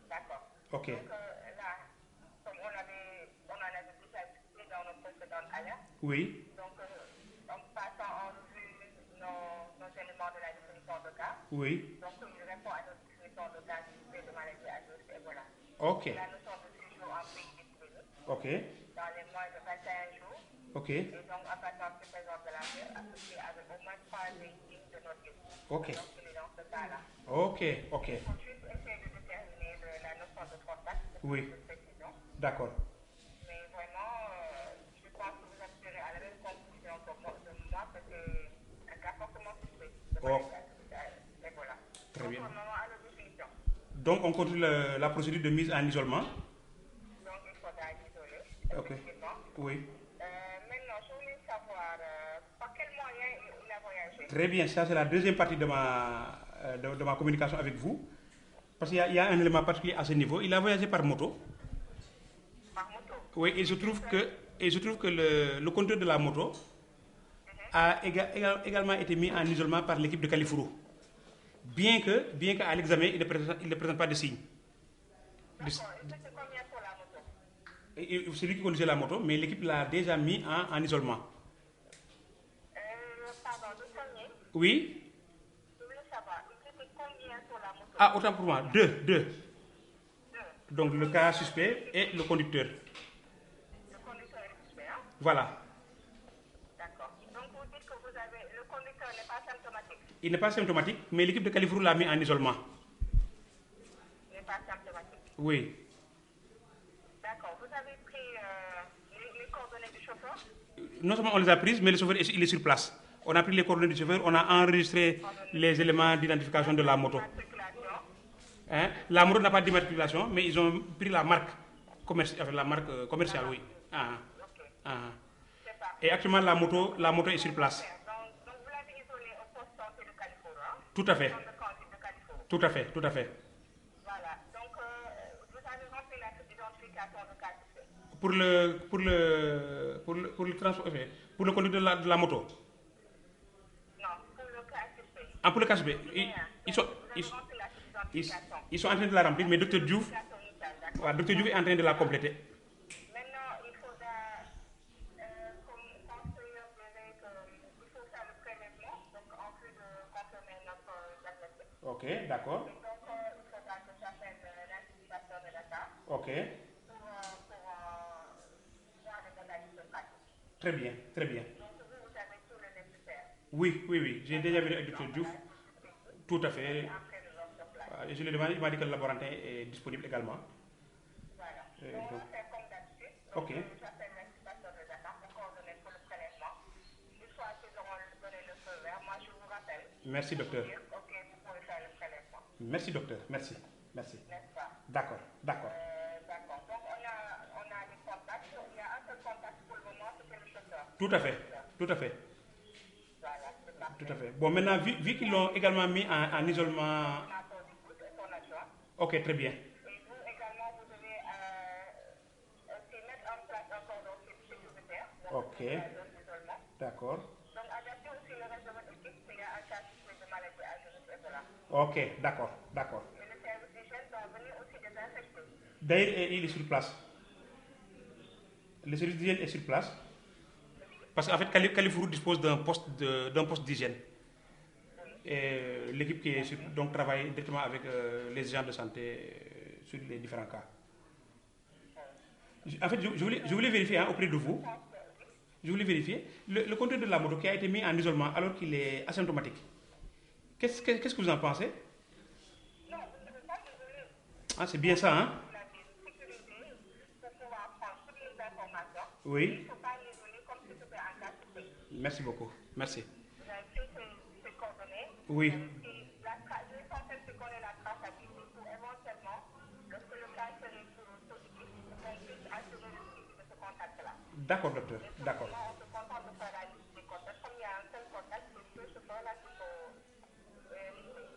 D'accord. Ok. Donc là, comme on en avait déjà discuté dans nos précédentes alertes, Oui. donc en passant en revue nos éléments de la définition de cas, Oui. donc il répond à notre définition de cas de maladie à virus Ebola. Ok. La notion de séjour en pays disponible. Ok. Dans les moins de 21 jours. Ok. Et donc en passant sur présence de la vie associée avec au moins 3 signes de notre vie. Ok. Donc il est dans ce cas-là. Ok, ok. Il faut juste essayer de déterminer la notion de contact. Oui. D'accord. Mais vraiment, je pense que vous aspirez à la même conclusion que moi, que c'est un cas fortement suspect de Ebola. Très bien. Donc, à la définition. Donc, on continue la procédure de mise en isolement. Donc, il faudra l'isoler. Ok. Oui. Maintenant, je voulais savoir par quel moyen il a voyagé. Très bien, ça c'est la deuxième partie de ma communication avec vous. Parce qu'il y a un élément particulier à ce niveau. Il a voyagé par moto. Par moto? Oui, et je trouve que le conducteur de la moto a également été mis en isolement par l'équipe de Kalifourou. Bien qu'à l'examen, il ne présente pas de signes. C'est lui qui conduisait la moto, mais l'équipe l'a déjà mis en isolement. Oui. Ah, autant pour moi. Deux. Donc le cas suspect et le conducteur. Le conducteur est suspect, hein? Voilà. D'accord. Donc vous dites que le conducteur n'est pas symptomatique? Il n'est pas symptomatique, mais l'équipe de Kalifourou l'a mis en isolement. Il n'est pas symptomatique? Oui. D'accord. Vous avez pris les coordonnées du chauffeur? Non seulement on les a prises, mais le chauffeur il est sur place. On a pris les coordonnées du chauffeur, on a enregistré les éléments d'identification de la moto. Hein? La moto n'a pas d'immatriculation, mais ils ont pris la marque commerciale, oui. Et actuellement, la moto est sur place. Donc vous l'avez isolé au poste santé de Kalifourou, hein? Tout à fait. Tout à fait. Voilà. Donc vous avez rempli la identification de cas suspect? Pour le conducteur de la moto. Non, pour le cas suspect. Ah, pour le cas suspect. Ils sont en train de la remplir, mais Dr Diouf est en train de la compléter. Maintenant, il faudra, comme conseiller, il faut faire le prélèvement, donc en plus de confirmer notre diagnostic. Ok, d'accord. Donc, il faudra que j'appelle l'institution de l'État. Ok. Pour voir les modalités de pratique. Très bien. Donc, vous avez tout le nécessaire. Oui. J'ai déjà vu avec Dr Diouf. Tout à fait. Et je lui ai demandé, il m'a dit que le laboratoire est disponible également. Voilà. Donc, on va faire comme d'habitude. Ok. J'appelle l'institution de l'État pour coordonner pour le prélèvement. Une fois qu'ils auront donné le feu vert, moi je vous rappelle. Merci, docteur. Ok, vous pouvez faire le prélèvement. Merci, docteur. Merci. N'est-ce pas? D'accord. D'accord. Donc, on a les contacts. Il y a un seul contact pour le moment, c'est le chauffeur. Tout à fait. Voilà, c'est parfait. Tout à fait. Bon, maintenant, vu qu'ils l'ont également mis en isolement. Ok, très bien. Et vous également, vous devez aussi mettre en place un cordon sécuritaire. Ok. D'accord. Donc, adapter aussi le reste de votre équipe s'il y a un cas de maladie à Ebola. Ok, d'accord. Et le service d'hygiène doit venir aussi désinfecter. D'ailleurs, il est sur place. Le service d'hygiène est sur place. Parce qu'en fait, Kalifourou dispose d'un poste d'hygiène. Et l'équipe qui donc travaille directement avec les agents de santé sur les différents cas. En fait, je voulais vérifier auprès de vous. Je voulais vérifier le conducteur de la moto qui a été mis en isolement alors qu'il est asymptomatique. Qu'est-ce que vous en pensez? Ah, c'est bien ça, hein? Oui. Merci beaucoup. Merci. Oui. L'essentiel, c'est qu'on ait la traçabilité pour éventuellement, lorsque le cas serait positif, qu'on puisse assurer le suivi de ce contact-là. D'accord, docteur. D'accord. On se contente de faire la liste des contacts. Comme il y a un seul contact, c'est ce chauffeur-là qu'il faut lister.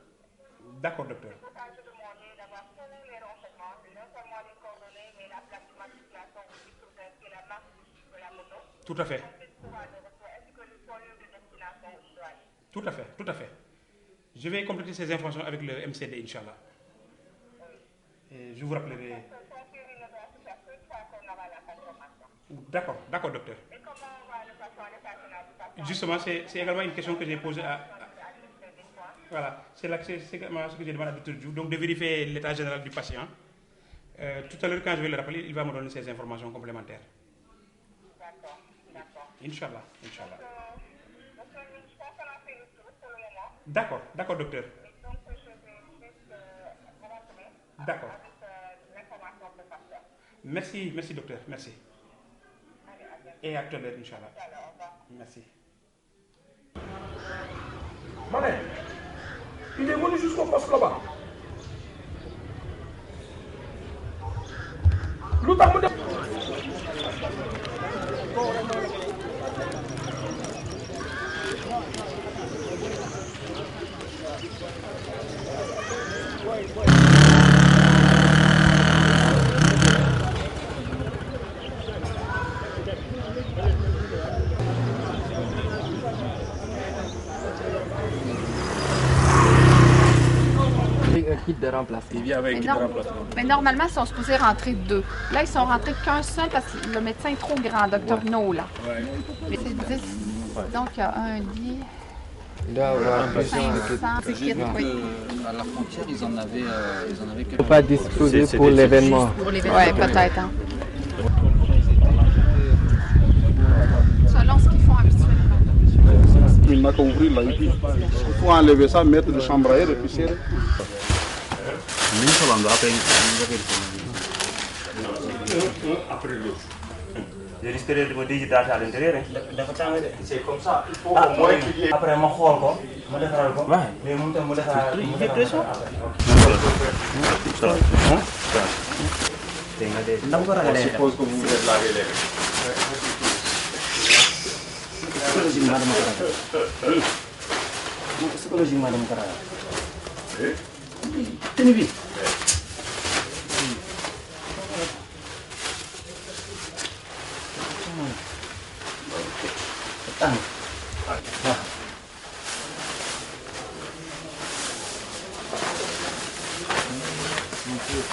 D'accord, docteur. C'est pour ça que je demandais d'avoir tous les renseignements, non seulement les coordonnées, mais la plaque d'immatriculation aussi pour vérifier la marque de la moto. Tout à fait. Est-ce que le point de destination où il doit aller? Tout à fait. Je vais compléter ces informations avec le MCD, Inch'Allah. Et je vous rappellerai. D'accord, docteur. Et comment on va le patient, les patients? Justement, c'est également une question que j'ai posée à. Voilà, c'est également ce que j'ai demandé à Dr Diouf, donc de vérifier l'état général du patient. Tout à l'heure, quand je vais le rappeler, il va me donner ces informations complémentaires. D'accord. Inch'Allah. Donc, je pense qu'on a fait le tour pour le moment. D'accord, docteur. Et donc, je vais juste rentrer D'accord. avec l'information de patient. Merci, docteur. Merci. Et à tout à l'heure, Inch'Allah. Merci. Mané, il est venu jusqu'au poste là-bas. kit de remplacement. Il vient avec un kit de remplacement. Mais normalement, ils sont supposés rentrer 2. Là, ils sont rentrés qu'un seul parce que le médecin est trop grand, Dr. No, là. Ouais. Mais c'est 10. Donc, il y a un lit. Il doit avoir plus 500 kits, oui. À la frontière, ils en avaient quelques. Pas disposé pour l'événement. Oui, peut-être. Hein. Selon ce qu'ils font habituellement. Il n'a qu'à ouvrir là. Il faut enlever ça, mettre le chambre à air et puis serrer. Après l'autre. Je risquerais de me déhydrater à l'intérieur. C'est comme ça. Il faut au moins qu'il y ait. Après, je vais mais j'ai pression. Je suppose que vous êtes lavé les mains. Psychologiquement, dama ko ragal. Tenue bi.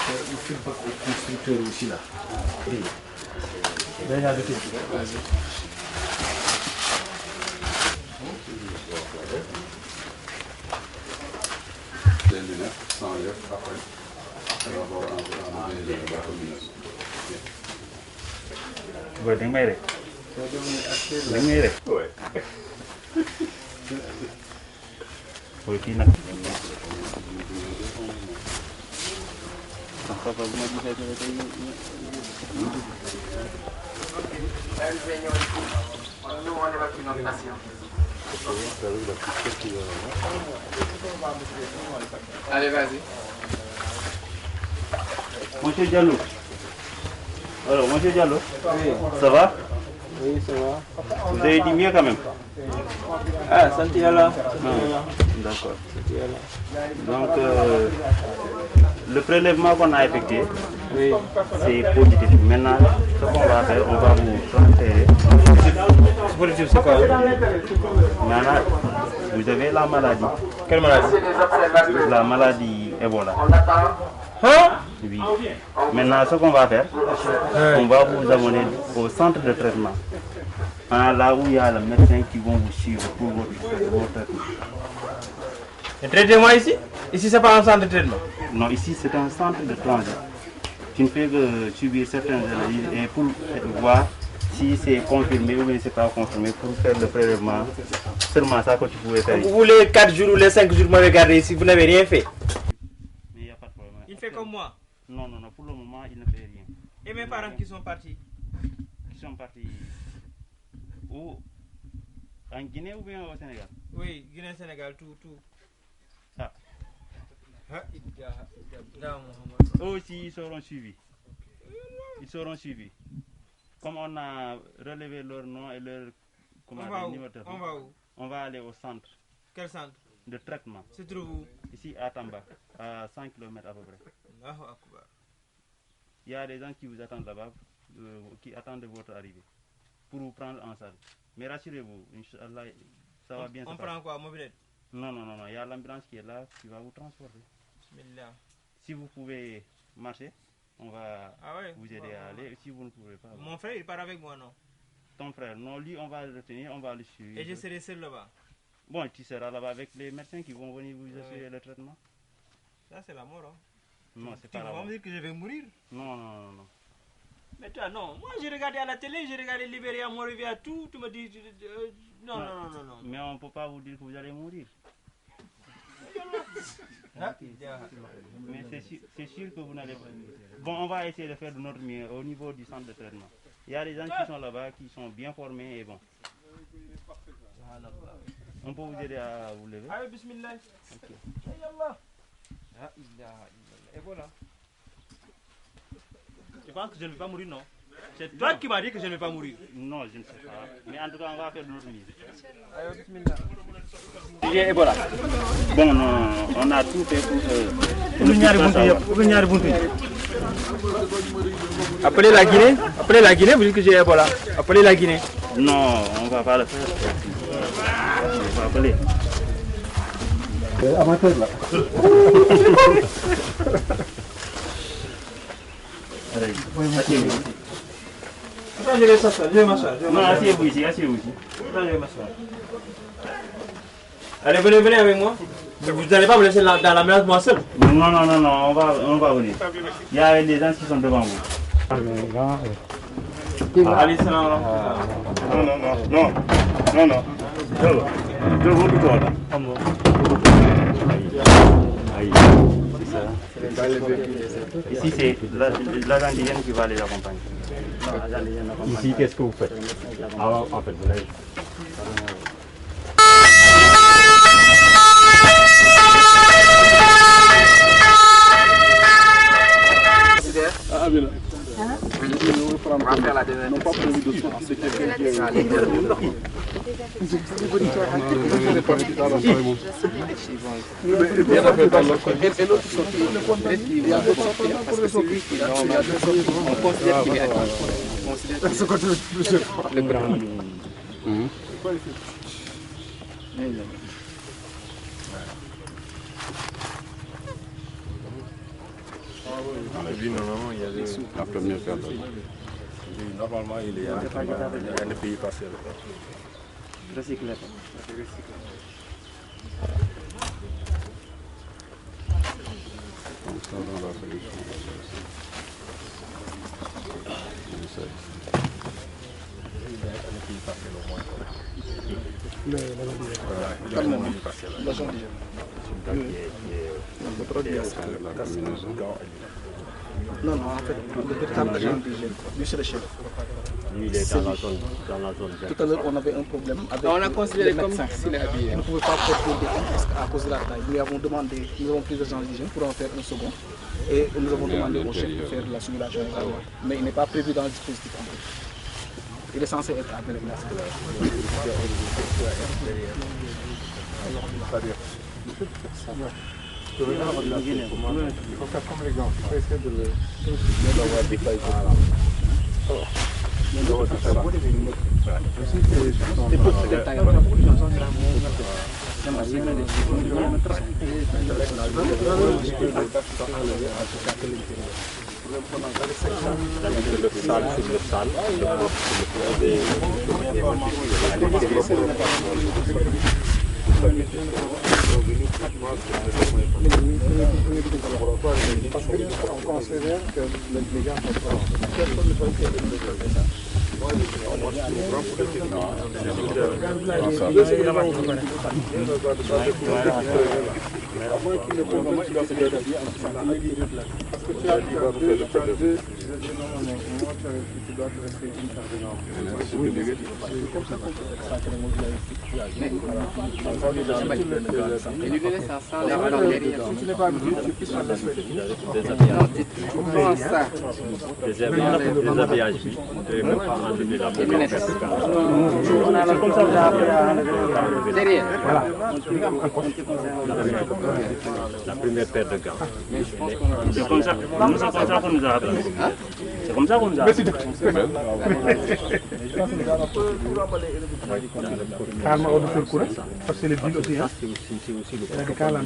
Il fait pas au constructeur aussi là. Oui. Vas-y. Les lunettes, sans lèvres, après. Après avoir enlevé la combinaison. Ouais, dingue, mais ouais. Oui, qui n'a Allez, vas-y. Monsieur Diallo. Alors, monsieur Diallo, ça va? Oui, ça va. Vous avez dit mieux quand même? Ah, santé Allah. D'accord. Donc, le prélèvement qu'on a effectué, oui, c'est positif. Maintenant, ce qu'on va faire, on va vous transférer. C'est positif, c'est quoi? Maintenant, vous avez la maladie. Quelle maladie? La maladie Ebola. Hein? Oui. Maintenant, ce qu'on va faire, on va vous amener au centre de traitement. Là où il y a les médecins qui vont vous suivre pour votre traitement. Le traitement ici? Ici, c'est pas un centre de traitement? Non, ici, c'est un centre de transit. Tu ne fais que subir certaines analyses et pour voir si c'est confirmé ou bien c'est pas confirmé pour faire le prélèvement. Seulement ça que tu pouvais faire. Vous, les 4 jours ou les 5 jours, vous m'avez gardé ici, vous n'avez rien fait? Mais il n'y a pas de problème. Il fait comme moi? Non, non, non, pour le moment, il ne fait rien. Et mes parents qui sont partis? Qui sont partis où? En Guinée ou bien au Sénégal? Oui, Guinée, Sénégal, tout. Ah. Eux aussi, ils seront suivis. Ils seront suivis. Comme on a relevé leur nom et leur numéro de téléphone, on va où? On va aller au centre. Quel centre? De traitement. Se trouve où? Ici à Tamba, à 5 km à peu près. Il y a des gens qui vous attendent là-bas, qui attendent votre arrivée, pour vous prendre en salle. Mais rassurez-vous, Inch'Allah, ça va bien se passer. On prend quoi, mobilette? Non, il y a l'ambulance qui est là, qui va vous transporter. Bismillah. Si vous pouvez marcher, on va vous aider à aller. Si vous ne pouvez pas... Mon frère, il part avec moi, non? Ton frère, non, lui, on va le retenir, on va le suivre. Et je serai seul là-bas? Bon, tu seras là-bas avec les médecins qui vont venir vous assurer le traitement. Ça, c'est la mort, hein? Non, c'est pas la mort. Tu vas me dire que je vais mourir? Non. Mais toi, non. Moi, j'ai regardé à la télé, j'ai regardé Libéria, Monrovia, tout. Tu me dis... Non. Mais on ne peut pas vous dire que vous allez mourir. Mais c'est sûr que vous n'allez pas. Bon, on va essayer de faire de notre mieux au niveau du centre de traitement. Il y a des gens qui sont là-bas, qui sont bien formés et bon. On peut vous aider à vous lever. Allez, bismillah. Ok. Et voilà. Tu penses que je ne vais pas mourir, non? C'est toi qui m'as dit que je ne vais pas mourir. Non, je ne sais pas. Mais en tout cas, on va faire de notre mieux. Allez, bismillah. J'ai Ebola. Bon, on a tout fait pour... Appelez la Guinée, vous dites que j'ai Ebola. Appelez la Guinée. Non, on ne va pas le faire. On va appeler. Amateur là. Allez, Attends, je vais s'asseoir, je vais m'asseoir. Non, asseyez-vous ici, asseyez-vous ici. Attends, je vais m'asseoir. Allez, venez avec moi. Vous n'allez pas me laisser dans la menace moi seul. Non, on va venir. Il y a des gens qui sont devant vous. Allez, salam. Non. Je vous le donne. Ici, c'est l'agent d'hygiène qui va les accompagner. Ici, qu'est-ce que vous faites? En fait, vous n'avez... Ah, bien. On va faire la dernière. Non, pas prévu de sortie de quelqu'un qui est... Et l'autre sortie, il y a d'autres sorties, parce que c'est lui qui a deux sorties. On considère qu'il est atteint. On considère le grand. On a vu normalement, il y avait la première paire de mains. Normalement, il est en pays partiel. Recycler. Comme ça, dans la solution. Non, en fait, le véritable agent d'hygiène, lui c'est le chef. Lui, il est dans la zone. Tout à l'heure, on avait un problème avec on a considéré le comme médecin. s'il est habillé. On ne pouvait pas porter des parce qu'à cause de la taille. Nous avons demandé, nous avons pris l'agent d'hygiène pour en faire un second. Et nous avons demandé au chef de faire la simulation. Mais il n'est pas prévu dans le dispositif en fait. Il est censé être avec la Il faut faire comme les gants. Il faut essayer de l'avoir détaillé. On considère que les gars sont pas. La première paire de gants. C'est comme ça qu'on nous a appris. C'est comme ça qu'on nous a appris. Calme au-dessus du courant, parce que c'est les villes aussi. Il y a des cas là,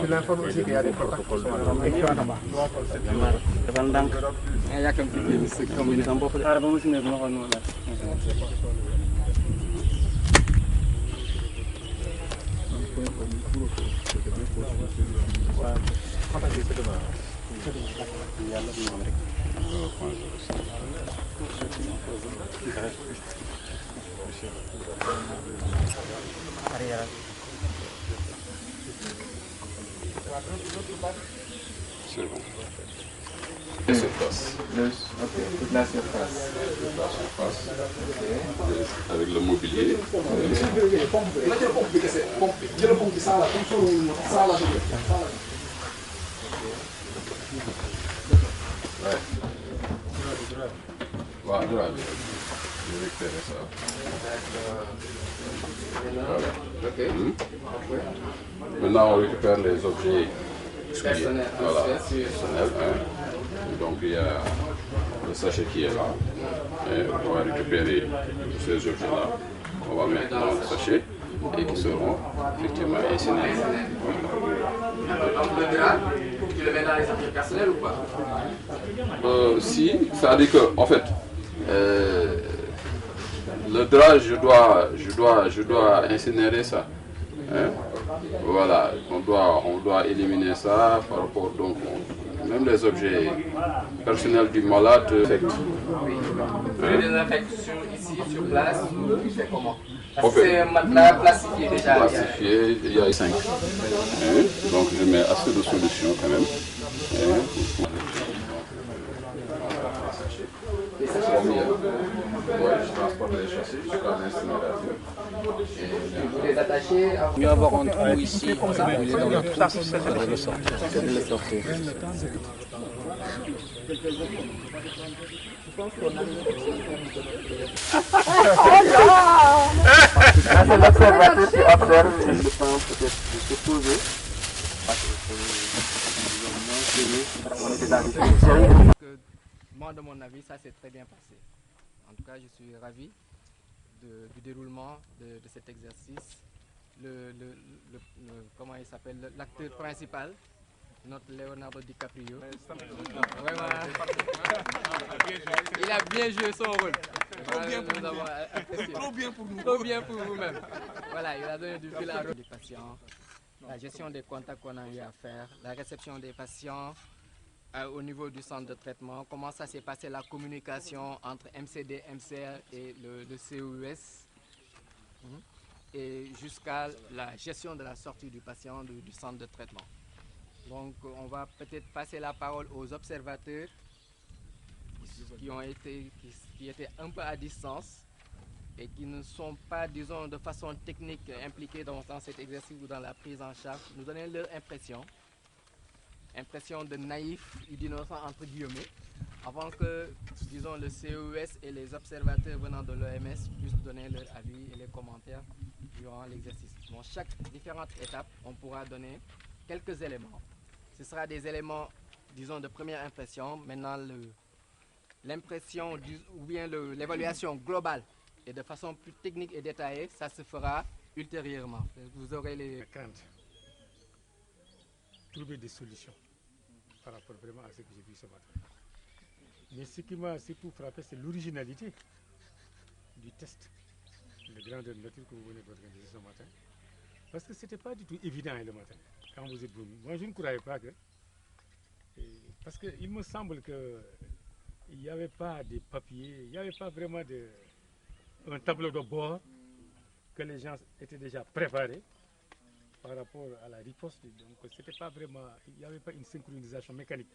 c'est l'informe aussi qu'il y a des protocoles. C'est bon. La surface. Toute la surface. Avec le mobilier. Voilà, je vais récupérer ça. Voilà. Maintenant, on récupère les objets personnels. Voilà, personnels. Donc, il y a le sachet qui est là. Et on va récupérer ces objets-là. On va mettre dans le sachet. et qui seront effectivement incinérés. Donc le drap, tu le mets dans les affaires personnelles ou pas? Si, c'est-à-dire que, en fait, le drap, je dois incinérer ça. Hein? Voilà, on doit éliminer ça par rapport, donc, même les objets personnels du malade. Vous les désinfectez ici, sur place, ou c'est comment? Parce que c'est un matelas plastifié déjà. Plastifié, il y a 5. Donc je mets assez de solution quand même. Je transporte les châssis jusqu'à l'incinérateur. Vous les attachez. Mieux avoir un trou ici, comme ça, il est dans le trou, il faudrait le sortir. C'est de le sortir. Je pense qu'on a c'est l'observateur qui observe le temps peut-être de se poser. Moi, de mon avis, ça s'est très bien passé. En tout cas, je suis ravi du déroulement de cet exercice. Comment il s'appelle, l'acteur principal, notre Leonardo DiCaprio. Vraiment, il a bien joué son rôle. Trop bien pour nous. Trop bien pour nous. Trop bien pour vous-même. Voilà, il a donné du fil à retordre des patients, la gestion des contacts qu'on a eu à faire, la réception des patients au niveau du centre de traitement, comment ça s'est passé la communication entre MCD, MCR et le COUS, et jusqu'à la gestion de la sortie du patient du centre de traitement. Donc on va peut-être passer la parole aux observateurs qui étaient un peu à distance et qui ne sont pas, disons, de façon technique impliqués dans cet exercice ou dans la prise en charge, nous donner leur impression de naïf et d'innocent entre guillemets, avant que, disons, le COUS et les observateurs venant de l'OMS puissent donner leur avis et les commentaires durant l'exercice. Dans chaque différente étape, on pourra donner quelques éléments. Ce sera des éléments, disons, de première impression. Maintenant, l'impression ou bien l'évaluation globale et de façon plus technique et détaillée, ça se fera ultérieurement. Vous aurez les craintes. Trouver des solutions par rapport vraiment à ce que j'ai vu ce matin. Mais ce qui m'a surtout frappé, c'est l'originalité du test de grandeur nature que vous venez d'organiser ce matin. Parce que ce n'était pas du tout évident le matin, quand vous êtes venu. Moi, je ne croyais pas que... Parce qu'il me semble qu'il n'y avait pas de papier, il n'y avait pas vraiment un tableau de bord que les gens étaient déjà préparés par rapport à la riposte. Donc, c'était pas vraiment, il n'y avait pas une synchronisation mécanique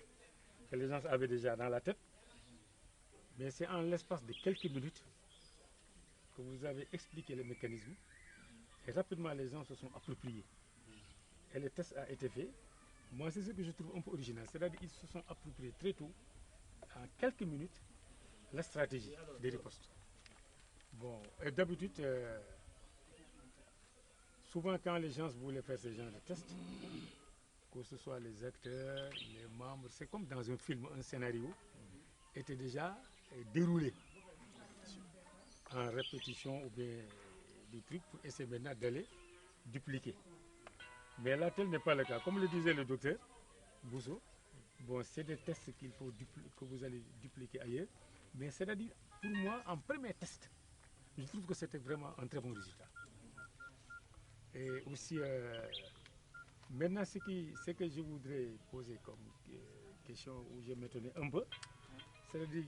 que les gens avaient déjà dans la tête. Mais c'est en l'espace de quelques minutes que vous avez expliqué le mécanisme. Et rapidement, les gens se sont appropriés. Et le test a été fait. Moi, c'est ce que je trouve un peu original. C'est-à-dire qu'ils se sont appropriés très tôt, en quelques minutes, la stratégie des ripostes. Bon, et d'habitude, souvent quand les gens voulaient faire ce genre de tests, que ce soit les acteurs, les membres, c'est comme dans un film, un scénario était déjà déroulé en répétition ou bien des trucs pour essayer maintenant d'aller dupliquer. Mais là, tel n'est pas le cas. Comme le disait le docteur Bousso, bon, c'est des tests qu'il faut que vous allez dupliquer ailleurs. Mais c'est-à-dire, pour moi, en premier test, je trouve que c'était vraiment un très bon résultat. Et aussi, maintenant, ce que je voudrais poser comme question où je m'étonnais un peu, c'est-à-dire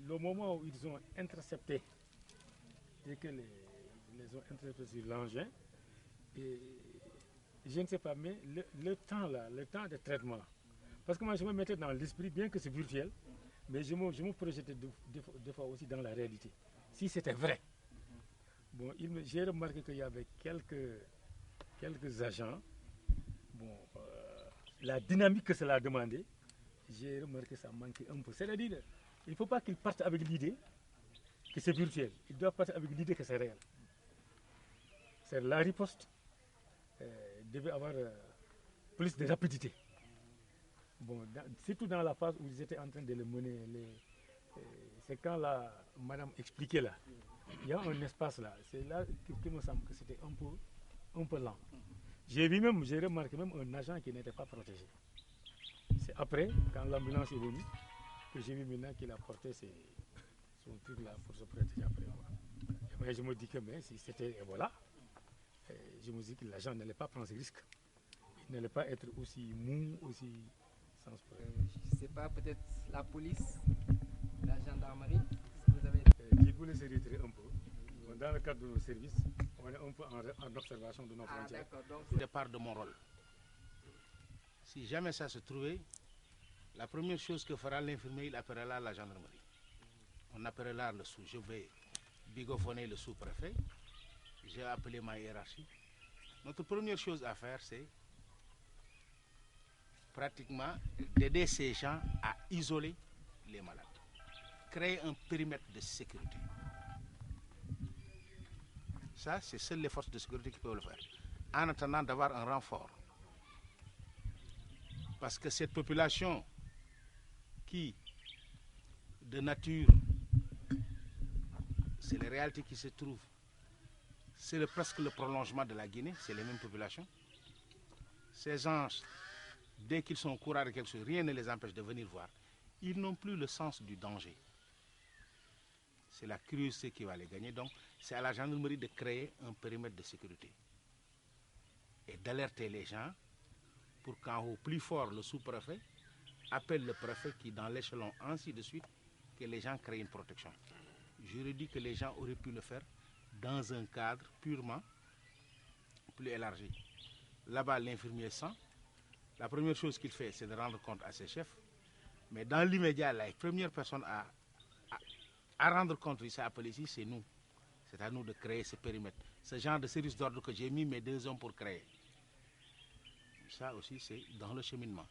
le moment où ils ont intercepté, dès que les ont interceptés sur l'engin, et je ne sais pas, mais le temps là, le temps de traitement, parce que moi je me mettais dans l'esprit, bien que c'est virtuel, mais je me projetais des fois aussi dans la réalité, si c'était vrai. Bon, j'ai remarqué qu'il y avait quelques agents, bon, la dynamique que cela a demandé, j'ai remarqué que ça manquait un peu. C'est-à-dire, il ne faut pas qu'ils partent avec l'idée que c'est virtuel, ils doivent partir avec l'idée que c'est réel. C'est la riposte devait avoir plus de rapidité. Bon, surtout dans la phase où ils étaient en train de le mener, c'est quand madame expliquait là, il y a un espace là, c'est là qu'il me semble que c'était un peu un peu lent. J'ai remarqué même un agent qui n'était pas protégé. C'est après, quand l'ambulance est venue, que j'ai vu maintenant qu'il a porté son truc là pour se protéger après. Mais je me dis que si c'était Ebola, je me dis que l'agent n'allait pas prendre ce risque. Il n'allait pas être aussi mou, aussi sans problème. Je ne sais pas, peut-être la police, la gendarmerie, vous avez... Qui voulait se retirer un peu. Dans le cadre de nos services, on est un peu en observation de nos frontières. C'est le départ de mon rôle. Si jamais ça se trouvait, la première chose que fera l'infirmier, il appellera la gendarmerie. On appellera le sous. Je vais bigophoner le sous-préfet. J'ai appelé ma hiérarchie. Notre première chose à faire, c'est pratiquement d'aider ces gens à isoler les malades. Créer un périmètre de sécurité. Ça, c'est seules les forces de sécurité qui peuvent le faire. En attendant d'avoir un renfort. Parce que cette population qui, de nature, c'est les réalités qui se trouvent, c'est presque le prolongement de la Guinée, c'est les mêmes populations. Ces gens, dès qu'ils sont au courant de quelque chose, rien ne les empêche de venir voir. Ils n'ont plus le sens du danger. C'est la curiosité qui va les gagner. Donc, c'est à la gendarmerie de créer un périmètre de sécurité et d'alerter les gens pour qu'en haut, plus fort, le sous-préfet appelle le préfet qui, dans l'échelon, ainsi de suite, que les gens créent une protection. J'aurais dit que les gens auraient pu le faire dans un cadre purement plus élargi. Là-bas, l'infirmier sent. La première chose qu'il fait, c'est de rendre compte à ses chefs. Mais dans l'immédiat, la première personne à rendre compte, il s'est appelé ici, c'est nous. C'est à nous de créer ce périmètre. Ce genre de service d'ordre que j'ai mis mes 2 hommes pour créer. Ça aussi, c'est dans le cheminement,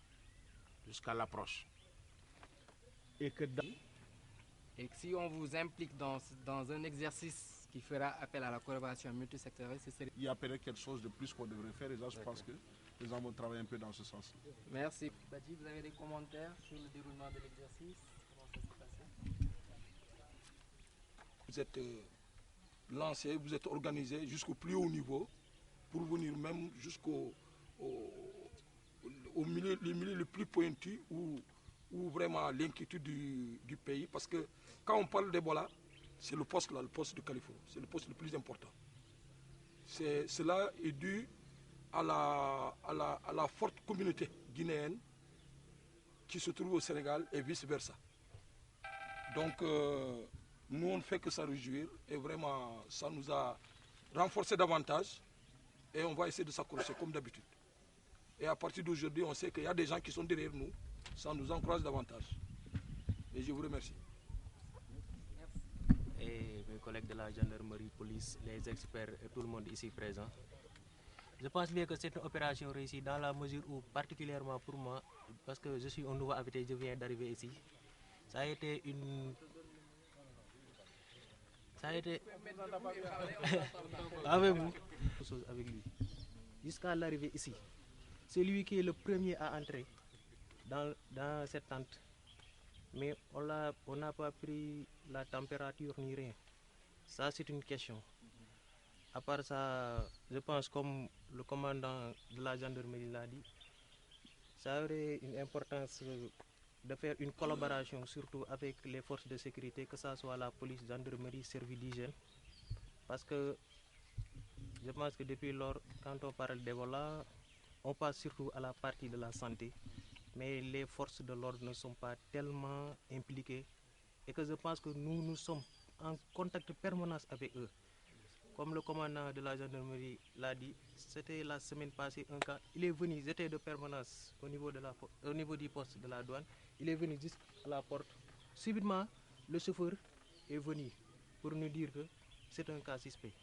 jusqu'à l'approche. Et si on vous implique dans un exercice qui fera appel à la collaboration multisectorielle, il y a peut-être quelque chose de plus qu'on devrait faire, et là, je pense que nous avons travaillé un peu dans ce sens. Merci. Badji, vous avez des commentaires sur le déroulement de l'exercice? Comment ça s'est passé? Vous êtes lancé, vous êtes organisé jusqu'au plus haut niveau pour venir même jusqu'au milieu le plus pointu où vraiment l'inquiétude du pays. Parce que quand on parle d'Ebola, c'est le poste là, le poste de Kalifourou, c'est le poste le plus important. Cela est dû à la forte communauté guinéenne qui se trouve au Sénégal et vice-versa. Donc, nous, on ne fait que ça réjouir et vraiment, ça nous a renforcé davantage et on va essayer de s'accrocher comme d'habitude. Et à partir d'aujourd'hui, on sait qu'il y a des gens qui sont derrière nous, ça nous encourage davantage. Et je vous remercie. Et mes collègues de la gendarmerie, police, les experts et tout le monde ici présent. Je pense bien que c'est une opération réussie dans la mesure où, particulièrement pour moi, parce que je suis un nouveau habité, je viens d'arriver ici, ça a été avec vous, avec lui, jusqu'à l'arrivée ici. C'est lui qui est le premier à entrer dans cette tente. Mais on n'a pas pris la température ni rien. Ça, c'est une question. À part ça, je pense, comme le commandant de la gendarmerie l'a dit, ça aurait une importance de faire une collaboration, surtout avec les forces de sécurité, que ce soit la police, gendarmerie, service d'hygiène. Parce que je pense que depuis lors, quand on parle d'Ebola, on passe surtout à la partie de la santé. Mais les forces de l'ordre ne sont pas tellement impliquées. Et que je pense que nous sommes en contact permanent avec eux. Comme le commandant de la gendarmerie l'a dit, c'était la semaine passée un cas. Il est venu, ils étaient de permanence au niveau du poste de la douane. Il est venu jusqu'à la porte. Subitement, le chauffeur est venu pour nous dire que c'est un cas suspect.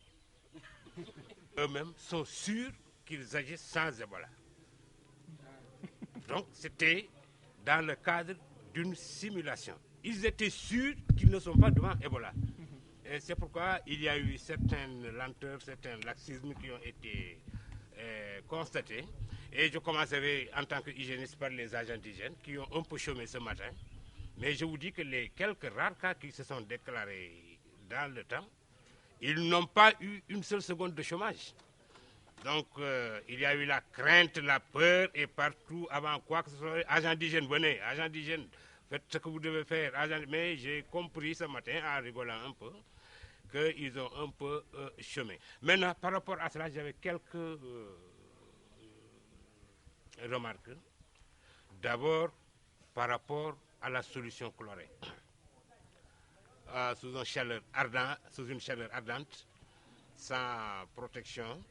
Eux-mêmes sont sûrs qu'ils agissent sans Ebola. Donc c'était dans le cadre d'une simulation. Ils étaient sûrs qu'ils ne sont pas devant Ebola. Et c'est pourquoi il y a eu certaines lenteurs, certains laxismes qui ont été constatés. Et je commencerai en tant qu'hygiéniste par les agents d'hygiène qui ont un peu chômé ce matin. Mais je vous dis que les quelques rares cas qui se sont déclarés dans le temps, ils n'ont pas eu une seule seconde de chômage. Donc, il y a eu la crainte, la peur, et partout, avant quoi que ce soit, agent d'hygiène, venez, agent d'hygiène, faites ce que vous devez faire. Mais j'ai compris ce matin, en rigolant un peu, qu'ils ont un peu chômé. Maintenant, par rapport à cela, j'avais quelques remarques. D'abord, par rapport à la solution chlorée. Sous une chaleur ardente, sans protection,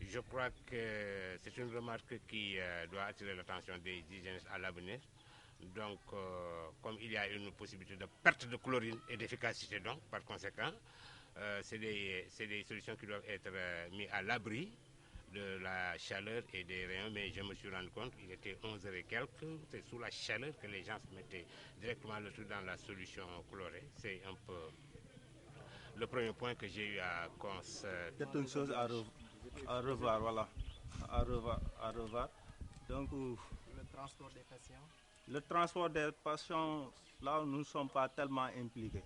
je crois que c'est une remarque qui doit attirer l'attention des hygiénistes à l'avenir. Donc, comme il y a une possibilité de perte de chlorine et d'efficacité, donc, par conséquent, c'est des solutions qui doivent être mises à l'abri de la chaleur et des rayons. Mais je me suis rendu compte, il était 11h et quelques, c'est sous la chaleur que les gens se mettaient directement le tout dans la solution chlorée. C'est un peu le premier point que j'ai eu à constater. C'est une chose à revoir, voilà. À revoir. Donc, le transport des patients. Le transport des patients, là, nous ne sommes pas tellement impliqués.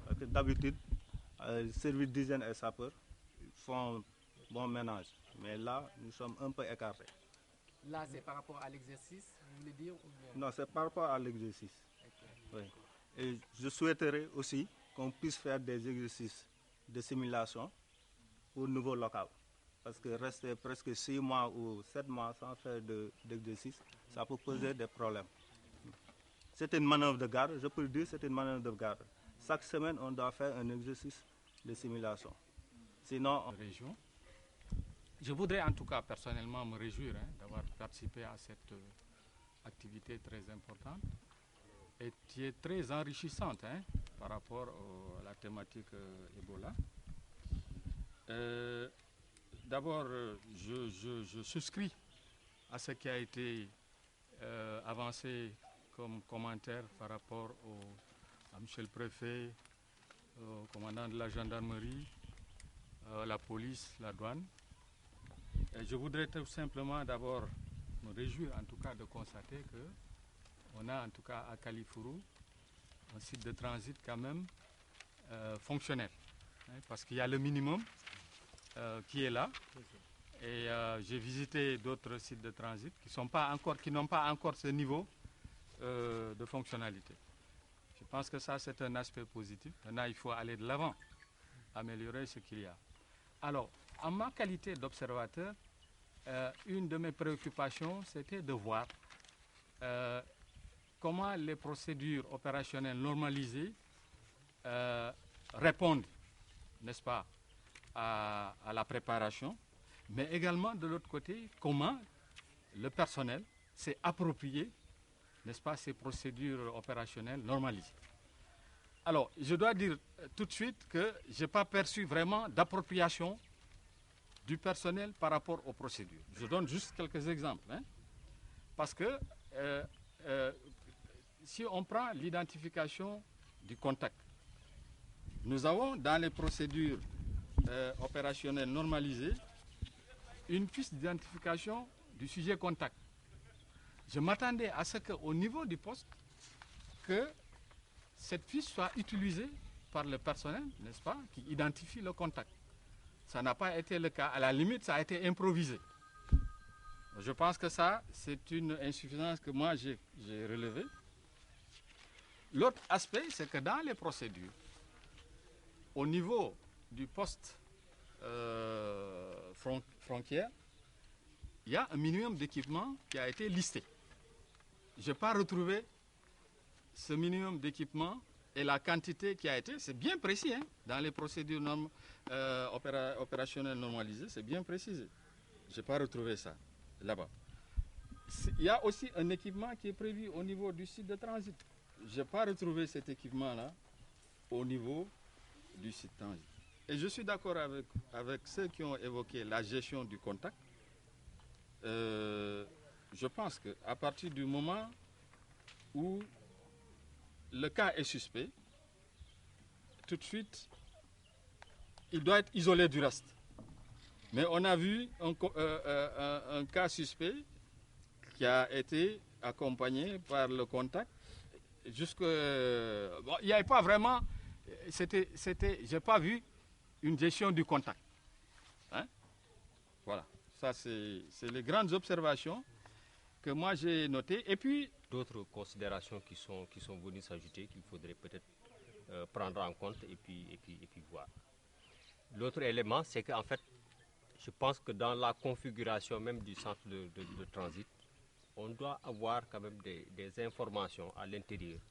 Parce que d'habitude, le service d'hygiène et sapeurs font bon ménage. Mais là, nous sommes un peu écartés. Là, c'est par rapport à l'exercice, vous voulez dire ou bien... Non, c'est par rapport à l'exercice. Okay. Oui. Et je souhaiterais aussi qu'on puisse faire des exercices de simulation au niveau local. Parce que rester presque 6 mois ou 7 mois sans faire d'exercice, ça peut poser des problèmes. C'est une manœuvre de garde, je peux le dire, c'est une manœuvre de garde. Chaque semaine, on doit faire un exercice de simulation. Sinon, région. Je voudrais en tout cas personnellement me réjouir d'avoir participé à cette activité très importante et qui est très enrichissante par rapport à la thématique Ebola. D'abord, je souscris à ce qui a été avancé comme commentaire par rapport à M. le Préfet, au commandant de la gendarmerie, la police, la douane. Et je voudrais tout simplement d'abord me réjouir en tout cas de constater qu'on a en tout cas à Kalifuru un site de transit quand même fonctionnel. Parce qu'il y a le minimum qui est là. Et j'ai visité d'autres sites de transit qui n'ont pas encore ce niveau de fonctionnalité. Je pense que ça, c'est un aspect positif. Maintenant, il faut aller de l'avant, améliorer ce qu'il y a. Alors, en ma qualité d'observateur, une de mes préoccupations, c'était de voir comment les procédures opérationnelles normalisées répondent, n'est-ce pas, à la préparation, mais également de l'autre côté, comment le personnel s'est approprié, n'est-ce pas, ces procédures opérationnelles normalisées. Alors, je dois dire tout de suite que je n'ai pas perçu vraiment d'appropriation du personnel par rapport aux procédures. Je donne juste quelques exemples. Parce que si on prend l'identification du contact, nous avons dans les procédures opérationnelles normalisées une fiche d'identification du sujet contact. Je m'attendais à ce qu'au niveau du poste, que cette fiche soit utilisée par le personnel, n'est-ce pas, qui identifie le contact. Ça n'a pas été le cas. À la limite, ça a été improvisé. Je pense que ça, c'est une insuffisance que moi, j'ai relevée. L'autre aspect, c'est que dans les procédures, au niveau du poste frontière, il y a un minimum d'équipement qui a été listé. Je n'ai pas retrouvé ce minimum d'équipement et la quantité qui a été, c'est bien précis, dans les procédures opérationnelles normalisées, c'est bien précisé. Je n'ai pas retrouvé ça là-bas. Il y a aussi un équipement qui est prévu au niveau du site de transit. Je n'ai pas retrouvé cet équipement-là au niveau du site de transit. Et je suis d'accord avec ceux qui ont évoqué la gestion du contact. Je pense qu'à partir du moment où le cas est suspect, tout de suite, il doit être isolé du reste. Mais on a vu un cas suspect qui a été accompagné par le contact. Bon, il n'y avait pas vraiment, j'ai pas vu une gestion du contact. Voilà. Ça, c'est les grandes observations que moi j'ai notées. Et puis, d'autres considérations qui sont venues s'ajouter, qu'il faudrait peut-être prendre en compte et puis voir. L'autre élément, c'est qu'en fait, je pense que dans la configuration même du centre de transit, on doit avoir quand même des informations à l'intérieur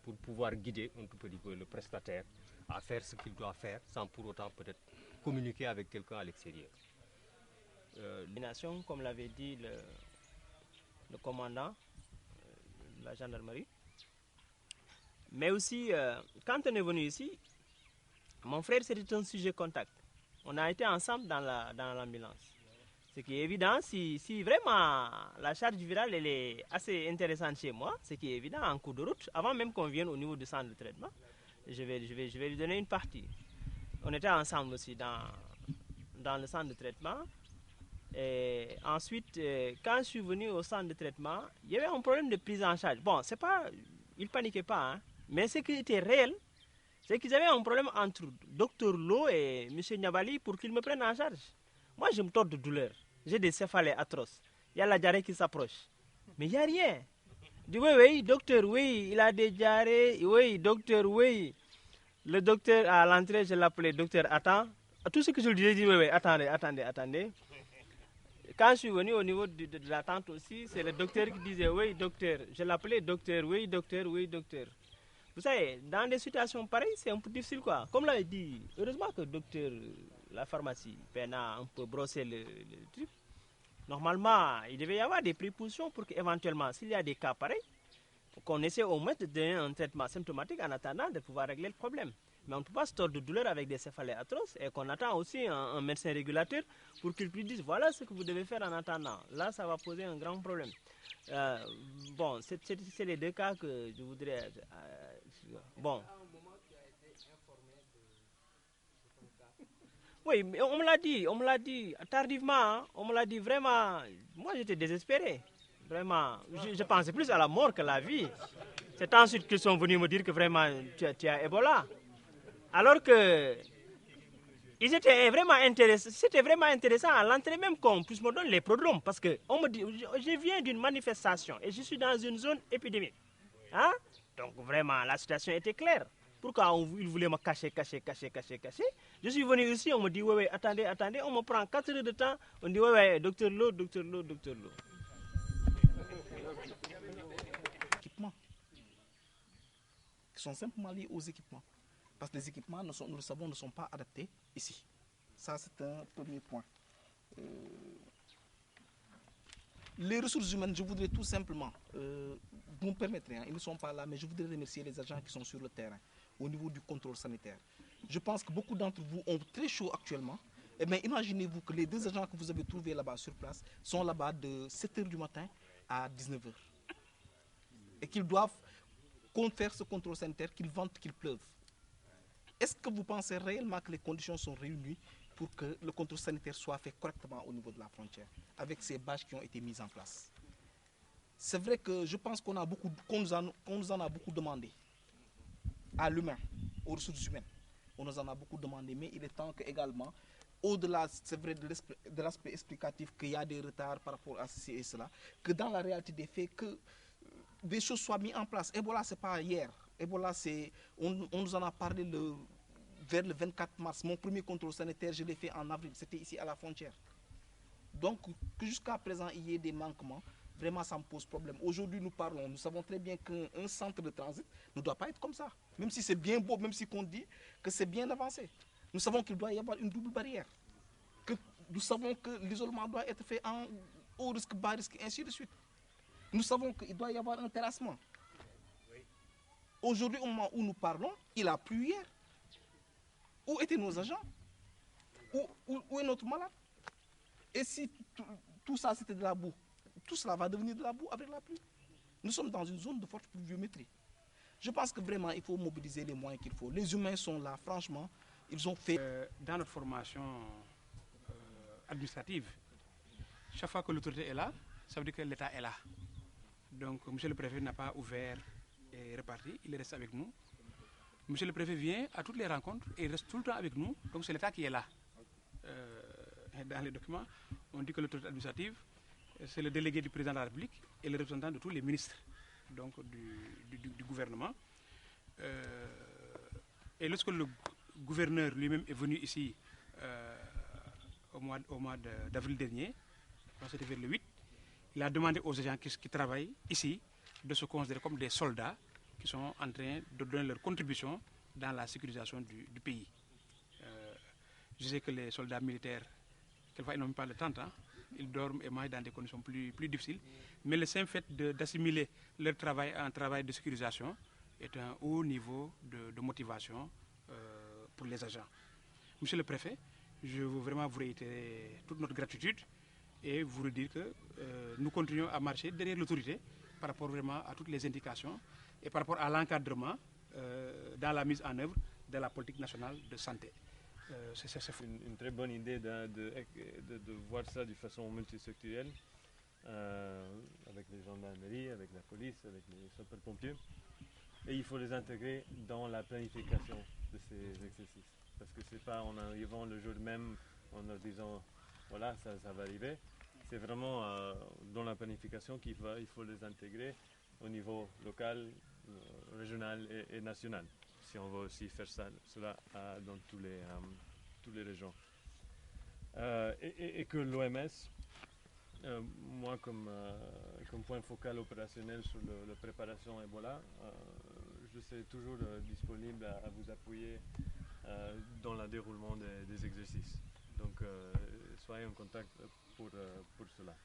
pour pouvoir guider un tout petit peu le prestataire à faire ce qu'il doit faire sans pour autant peut-être communiquer avec quelqu'un à l'extérieur. Comme l'avait dit le commandant de la gendarmerie. Mais aussi, quand on est venu ici, mon frère, c'était un sujet contact. On a été ensemble dans l'ambulance. Ce qui est évident, si vraiment la charge virale elle est assez intéressante chez moi, ce qui est évident en cours de route, avant même qu'on vienne au niveau du centre de traitement, je vais lui donner une partie. On était ensemble aussi dans le centre de traitement. Et ensuite, quand je suis venu au centre de traitement, il y avait un problème de prise en charge. Bon, c'est pas, ils ne paniquaient pas, hein, mais ce qui était réel, c'est qu'ils avaient un problème entre Dr Lo et M. Niabali pour qu'ils me prennent en charge. Moi, je me tords de douleur. J'ai des céphalées atroces. Il y a la diarrhée qui s'approche. Mais il n'y a rien. Je dis, oui, docteur, oui, il a des diarrhées. Oui, docteur, oui. Le docteur, à l'entrée, je l'appelais docteur, attends. Tout ce que je lui disais, je dis, oui, attendez. Quand je suis venu au niveau de la tente aussi, c'est le docteur qui disait, oui, docteur. Je l'appelais docteur, oui, docteur, oui, docteur. Vous savez, dans des situations pareilles, c'est un peu difficile, quoi. Comme l'a dit, heureusement que le docteur, la pharmacie, a un peu brossé le truc. Normalement, il devait y avoir des prépositions pour qu'éventuellement, s'il y a des cas pareils, qu'on essaie au moins de donner un traitement symptomatique en attendant de pouvoir régler le problème. Mais on ne peut pas se tordre de douleur avec des céphalées atroces et qu'on attend aussi un médecin régulateur pour qu'il puisse dire voilà ce que vous devez faire en attendant. Là, ça va poser un grand problème. Bon, c'est les deux cas que je voudrais... bon. Oui, mais on me l'a dit tardivement, hein, on me l'a dit vraiment. Moi, j'étais désespéré. Vraiment, je pensais plus à la mort que à la vie. C'est ensuite qu'ils sont venus me dire que vraiment tu as Ebola. Alors que ils étaient vraiment intéressés. C'était vraiment intéressant à l'entrée même qu'on puisse me donner les prodromes. Parce que on me dit, je viens d'une manifestation et je suis dans une zone épidémique. Hein? Donc vraiment, la situation était claire. Pourquoi ils voulaient me cacher? Je suis venu ici, on me dit, oui, attendez, on me prend 4 heures de temps. On dit, oui, docteur Lo. Équipements qui sont simplement liés aux équipements. Parce que les équipements, nous le savons, ne sont pas adaptés ici. Ça, c'est un premier point. Les ressources humaines, je voudrais tout simplement, vous me permettrez, ils ne sont pas là, mais je voudrais remercier les agents qui sont sur le terrain au niveau du contrôle sanitaire. Je pense que beaucoup d'entre vous ont très chaud actuellement. Eh bien, imaginez-vous que les 2 agents que vous avez trouvés là-bas sur place sont là-bas de 7 h du matin à 19 h. Et qu'ils doivent faire ce contrôle sanitaire, qu'il vente, qu'il pleuve. Est-ce que vous pensez réellement que les conditions sont réunies pour que le contrôle sanitaire soit fait correctement au niveau de la frontière, avec ces bâches qui ont été mises en place? C'est vrai que je pense qu'on nous en a beaucoup demandé à l'humain, aux ressources humaines. On nous en a beaucoup demandé, mais il est temps que également, au-delà, c'est vrai, de l'aspect explicatif qu'il y a des retards par rapport à ceci et cela, que dans la réalité des faits, que des choses soient mises en place. Ebola, ce n'est pas hier. Ebola, on nous en a parlé vers le 24 mars. Mon premier contrôle sanitaire, je l'ai fait en avril. C'était ici à la frontière. Donc, que jusqu'à présent, il y ait des manquements, vraiment, ça me pose problème. Aujourd'hui, nous parlons, nous savons très bien qu'un centre de transit ne doit pas être comme ça. Même si c'est bien beau, même si on dit que c'est bien avancé. Nous savons qu'il doit y avoir une double barrière. Nous savons que l'isolement doit être fait en haut risque, bas risque, et ainsi de suite. Nous savons qu'il doit y avoir un terrassement. Aujourd'hui, au moment où nous parlons, il a plu hier. Où étaient nos agents? Où est notre malade? Et si tout ça c'était de la boue, tout cela va devenir de la boue avec la pluie. Nous sommes dans une zone de forte pluviométrie. Je pense que vraiment il faut mobiliser les moyens qu'il faut. Les humains sont là, franchement, ils ont fait... Dans notre formation administrative, chaque fois que l'autorité est là, ça veut dire que l'État est là. Donc, M. le Préfet n'a pas ouvert et reparti, il reste avec nous. M. le Préfet vient à toutes les rencontres et il reste tout le temps avec nous, donc c'est l'État qui est là. Dans les documents, on dit que l'autorité administrative, c'est le délégué du président de la République et le représentant de tous les ministres donc, du gouvernement. Et lorsque le gouverneur lui-même est venu ici au mois d'avril dernier, c'était vers le 8, il a demandé aux agents qui travaillent ici de se considérer comme des soldats qui sont en train de donner leur contribution dans la sécurisation du pays. Je sais que les soldats militaires, quelquefois ils n'ont même pas le temps, hein, ils dorment et mangent dans des conditions plus difficiles, mais le simple fait d'assimiler leur travail à un travail de sécurisation est un haut niveau de motivation pour les agents. Monsieur le préfet, je veux vraiment vous réitérer toute notre gratitude et vous redire que nous continuons à marcher derrière l'autorité par rapport vraiment à toutes les indications et par rapport à l'encadrement dans la mise en œuvre de la politique nationale de santé. C'est une très bonne idée de voir ça de façon multisectorielle, avec les gendarmeries, avec la police, avec les sapeurs-pompiers. Et il faut les intégrer dans la planification de ces exercices. Parce que ce n'est pas en arrivant le jour même, en leur disant voilà, ça va arriver. C'est vraiment dans la planification qu'il faut les intégrer au niveau local, régional et national. Si on veut aussi faire cela dans toutes les régions. Et que l'OMS, moi comme point focal opérationnel sur la préparation Ebola, je serai toujours disponible à vous appuyer dans le déroulement des exercices. Donc soyez en contact pour cela.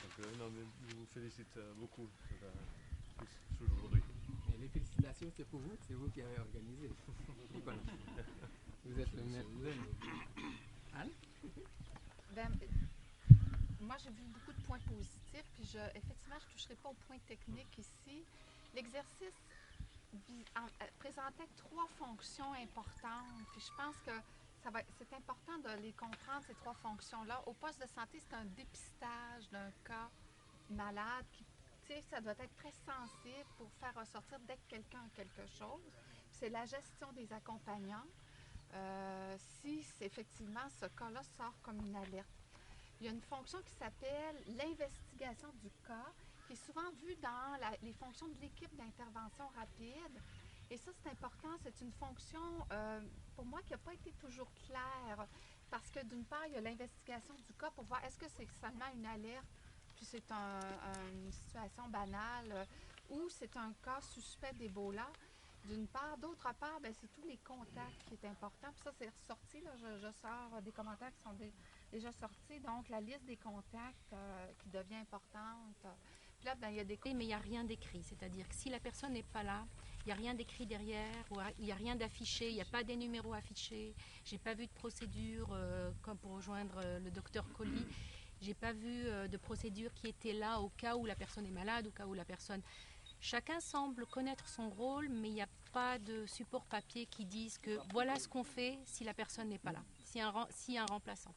Donc, je vous félicite beaucoup sur aujourd'hui. Mais les félicitations, c'est pour vous, c'est vous qui avez organisé. Vous êtes le maître. Anne? Moi, j'ai vu beaucoup de points positifs, puis effectivement, je ne toucherai pas aux points techniques ici. L'exercice présentait 3 fonctions importantes, puis je pense que c'est important de les comprendre, ces 3 fonctions-là. Au poste de santé, c'est un dépistage d'un cas malade qui, ça doit être très sensible pour faire ressortir dès que quelqu'un a quelque chose. C'est la gestion des accompagnants, si effectivement ce cas-là sort comme une alerte. Il y a une fonction qui s'appelle l'investigation du cas, qui est souvent vue dans les fonctions de l'équipe d'intervention rapide. Et ça, c'est important. C'est une fonction, pour moi, qui n'a pas été toujours claire. Parce que d'une part, il y a l'investigation du cas pour voir est-ce que c'est seulement une alerte, puis c'est une situation banale, ou c'est un cas suspect d'Ebola. D'une part. D'autre part, c'est tous les contacts qui est important. Puis ça, c'est ressorti. Là, je sors des commentaires qui sont déjà sortis. Donc, la liste des contacts qui devient importante. Puis là, il y a des... Mais il n'y a rien d'écrit. C'est-à-dire que si la personne n'est pas là, il n'y a rien d'écrit derrière, ou il n'y a rien d'affiché, il n'y a pas des numéros affichés. Je n'ai pas vu de procédure comme pour rejoindre le docteur Colli. Je n'ai pas vu de procédure qui était là au cas où la personne est malade, au cas où la personne... Chacun semble connaître son rôle, mais il n'y a pas de support papier qui dise que voilà ce qu'on fait si la personne n'est pas là, s'il y a un remplaçant.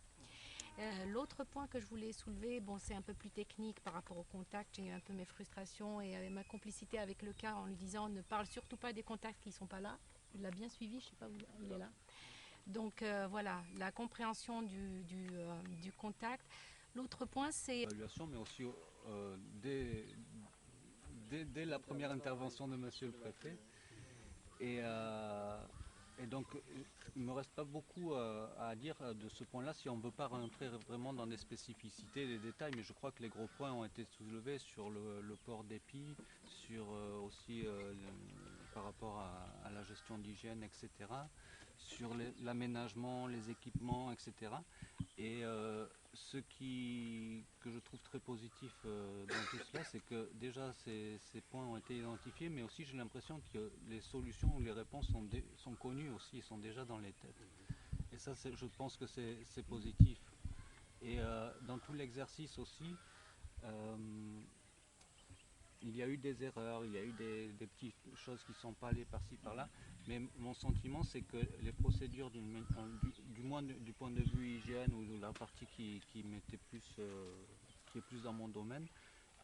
L'autre point que je voulais soulever, c'est un peu plus technique par rapport au contact. J'ai eu un peu mes frustrations et ma complicité avec le cas en lui disant ne parle surtout pas des contacts qui ne sont pas là. Il l'a bien suivi, je ne sais pas où il est là. Donc voilà, la compréhension du contact. L'autre point, c'est... L'évaluation, mais aussi dès la première intervention de Monsieur le Préfet. Et donc, il ne me reste pas beaucoup à dire de ce point-là si on ne veut pas rentrer vraiment dans des spécificités, des détails, mais je crois que les gros points ont été soulevés sur le port d'épi, sur aussi par rapport à la gestion d'hygiène, etc., sur l'aménagement, les équipements, etc. Et ce que je trouve très positif dans tout cela, c'est que déjà ces points ont été identifiés, mais aussi j'ai l'impression que les solutions ou les réponses sont connues aussi, sont déjà dans les têtes. Et ça, je pense que c'est positif. Et dans tout l'exercice aussi, il y a eu des erreurs, il y a eu des petites choses qui ne sont pas allées par-ci, par-là. Mais mon sentiment, c'est que les procédures, du moins du point de vue hygiène ou de la partie qui est plus dans mon domaine,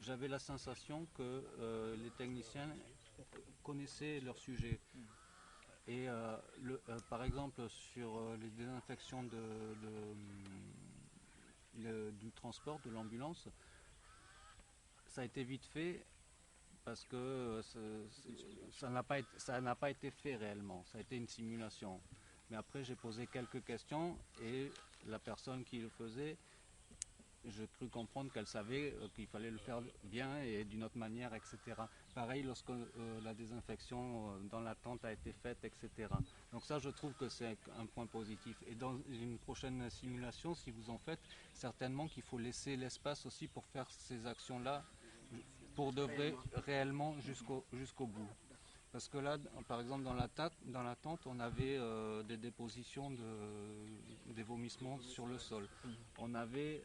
j'avais la sensation que les techniciens connaissaient leur sujet. Et par exemple, sur les désinfections du transport, de l'ambulance, ça a été vite fait parce que ça n'a pas été fait réellement, ça a été une simulation. Mais après j'ai posé quelques questions et la personne qui le faisait, je crus comprendre qu'elle savait qu'il fallait le faire bien et d'une autre manière, etc. Pareil lorsque la désinfection dans la tente a été faite, etc. Donc ça, je trouve que c'est un point positif. Et dans une prochaine simulation, si vous en faites, certainement qu'il faut laisser l'espace aussi pour faire ces actions-là, pour de vrai, réellement jusqu'au bout. Parce que là, par exemple, dans la tente, on avait des dépositions des vomissements sur le sol. On avait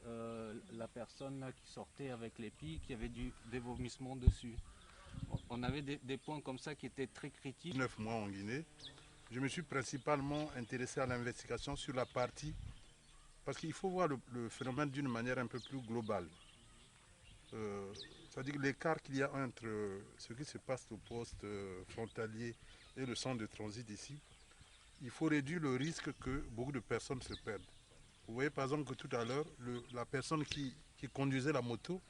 la personne là, qui sortait avec l'épi, qui avait des vomissements dessus. On avait des points comme ça qui étaient très critiques. 9 mois en Guinée, je me suis principalement intéressé à l'investigation sur la partie, parce qu'il faut voir le phénomène d'une manière un peu plus globale. C'est-à-dire l'écart qu'il y a entre ce qui se passe au poste frontalier et le centre de transit ici, il faut réduire le risque que beaucoup de personnes se perdent. Vous voyez par exemple que tout à l'heure, la personne qui conduisait la moto,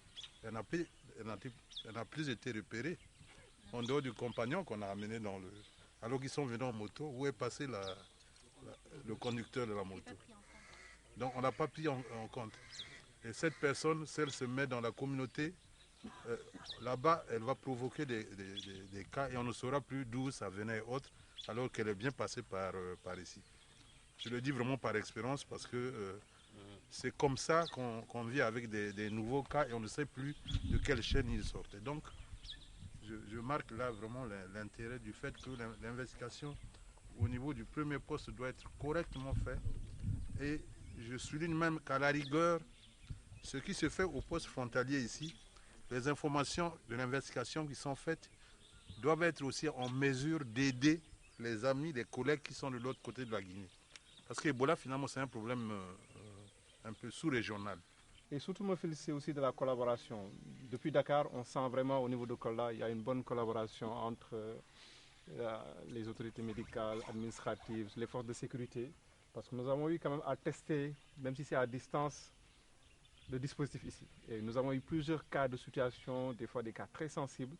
elle n'a plus été repérée. En dehors du compagnon qu'on a amené alors qu'ils sont venus en moto, où est passé le conducteur de la moto. Donc on n'a pas pris en compte. Et cette personne, si elle se met dans la communauté, là-bas, elle va provoquer des cas et on ne saura plus d'où ça venait et autres, alors qu'elle est bien passée par ici. Je le dis vraiment par expérience parce que c'est comme ça qu'on vit avec des nouveaux cas et on ne sait plus de quelle chaîne ils sortent. Et donc, je marque là vraiment l'intérêt du fait que l'investigation au niveau du premier poste doit être correctement faite. Et je souligne même qu'à la rigueur, ce qui se fait au poste frontalier ici, les informations de l'investigation qui sont faites doivent être aussi en mesure d'aider les amis, les collègues qui sont de l'autre côté de la Guinée. Parce que Ebola, finalement, c'est un problème un peu sous-régional. Et surtout me féliciter aussi de la collaboration. Depuis Dakar, on sent vraiment au niveau de Kolda, il y a une bonne collaboration entre les autorités médicales, administratives, les forces de sécurité. Parce que nous avons eu quand même à tester, même si c'est à distance, le dispositif ici. Et nous avons eu plusieurs cas de situation, des fois des cas très sensibles.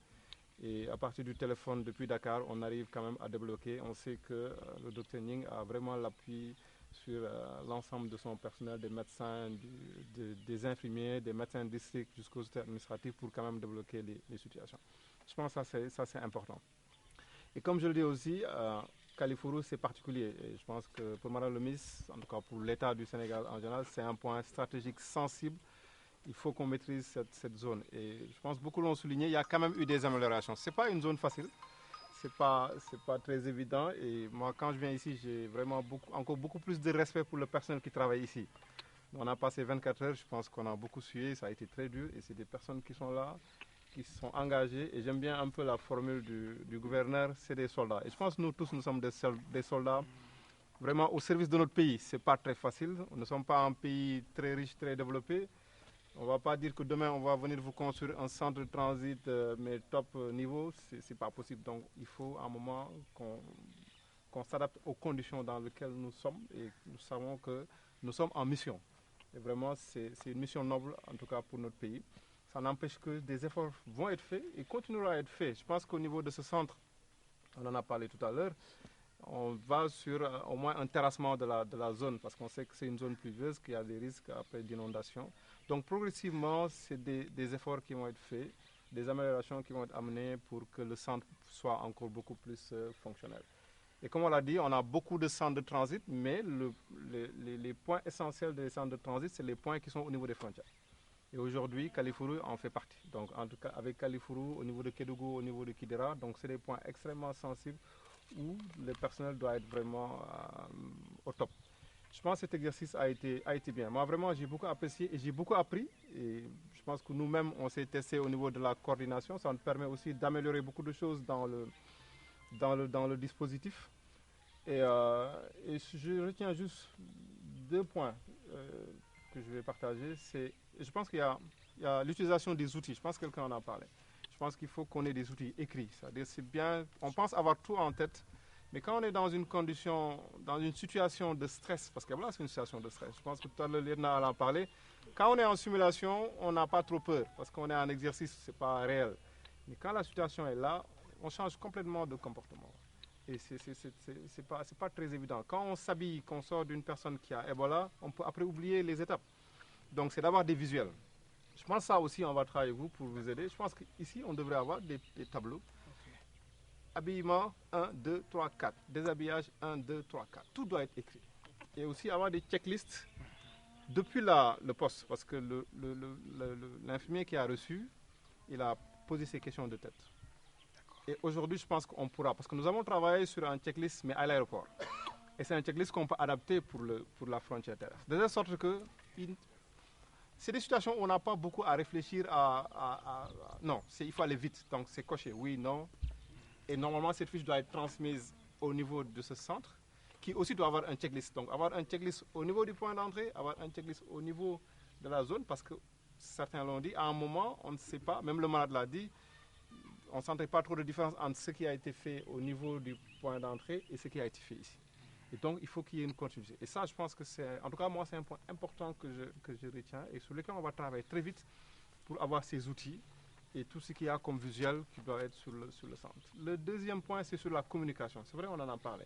Et à partir du téléphone depuis Dakar, on arrive quand même à débloquer. On sait que le docteur Ning a vraiment l'appui sur l'ensemble de son personnel, des médecins, des infirmiers, des médecins de district jusqu'aux autorités administratives pour quand même débloquer les situations. Je pense que ça c'est important. Et comme je le dis aussi, Kalifuru c'est particulier. Et je pense que pour Madame le ministre, en tout cas pour l'État du Sénégal en général, c'est un point stratégique sensible. Il faut qu'on maîtrise cette zone. Et je pense que beaucoup l'ont souligné, il y a quand même eu des améliorations. Ce n'est pas une zone facile, ce n'est pas très évident. Et moi, quand je viens ici, j'ai vraiment encore beaucoup plus de respect pour le personnel qui travaille ici. On a passé 24 heures, je pense qu'on a beaucoup suivi, ça a été très dur. Et c'est des personnes qui sont là, qui sont engagées. Et j'aime bien un peu la formule du gouverneur, c'est des soldats. Et je pense que nous tous, nous sommes des soldats vraiment au service de notre pays. Ce n'est pas très facile. Nous ne sommes pas un pays très riche, très développé. On ne va pas dire que demain, on va venir vous construire un centre de transit, mais top niveau, ce n'est pas possible. Donc, il faut à un moment qu'on s'adapte aux conditions dans lesquelles nous sommes. Et nous savons que nous sommes en mission. Et vraiment, c'est une mission noble, en tout cas pour notre pays. Ça n'empêche que des efforts vont être faits et continueront à être faits. Je pense qu'au niveau de ce centre, on en a parlé tout à l'heure, on va sur au moins un terrassement de la zone parce qu'on sait que c'est une zone pluvieuse, qu'il y a des risques après d'inondation. Donc progressivement, c'est des efforts qui vont être faits, des améliorations qui vont être amenées pour que le centre soit encore beaucoup plus fonctionnel. Et comme on l'a dit, on a beaucoup de centres de transit, mais les points essentiels des centres de transit, c'est les points qui sont au niveau des frontières. Et aujourd'hui, Kalifuru en fait partie. Donc en tout cas, avec Kalifuru, au niveau de Kédougou, au niveau de Kidira, donc c'est des points extrêmement sensibles où le personnel doit être vraiment au top. Je pense que cet exercice a été bien. Moi, vraiment, j'ai beaucoup apprécié et j'ai beaucoup appris. Et je pense que nous-mêmes, on s'est testé au niveau de la coordination. Ça nous permet aussi d'améliorer beaucoup de choses dans le dispositif. Et je retiens juste 2 points que je vais partager. Je pense qu'il y a l'utilisation des outils. Je pense que quelqu'un en a parlé. Je pense qu'il faut qu'on ait des outils écrits. C'est-à-dire, c'est bien, on pense avoir tout en tête, Mais quand on est dans une condition, dans une situation de stress, parce que voilà, c'est une situation de stress, je pense que tout à l'heure, Lirna en parlait, quand on est en simulation, on n'a pas trop peur, parce qu'on est en exercice, ce n'est pas réel. Mais quand la situation est là, on change complètement de comportement. Et ce n'est pas très évident. Quand on s'habille, qu'on sort d'une personne qui a Ebola, on peut après oublier les étapes. Donc c'est d'avoir des visuels. Je pense que ça aussi, on va travailler avec vous pour vous aider. Je pense qu'ici, on devrait avoir des tableaux. Habillement 1, 2, 3, 4. Déshabillage 1, 2, 3, 4. Tout doit être écrit. Et aussi avoir des checklists depuis le poste. Parce que l'infirmier qui a reçu, il a posé ses questions de tête. Et aujourd'hui, je pense qu'on pourra. Parce que nous avons travaillé sur un checklist, mais à l'aéroport. Et c'est un checklist qu'on peut adapter pour la frontière terrestre. De telle sorte que c'est des situations où on n'a pas beaucoup à réfléchir non, il faut aller vite. Donc c'est coché, oui, non. Et normalement, cette fiche doit être transmise au niveau de ce centre, qui aussi doit avoir un checklist. Donc avoir un checklist au niveau du point d'entrée, avoir un checklist au niveau de la zone, parce que certains l'ont dit, à un moment, on ne sait pas, même le malade l'a dit, on ne sentait pas trop de différence entre ce qui a été fait au niveau du point d'entrée et ce qui a été fait ici. Et donc, il faut qu'il y ait une continuité. Et ça, je pense que c'est, en tout cas, moi, c'est un point important que je retiens et sur lequel on va travailler très vite pour avoir ces outils et tout ce qu'il y a comme visuel qui doit être sur le centre. Le deuxième point, c'est sur la communication. C'est vrai, on en a parlé.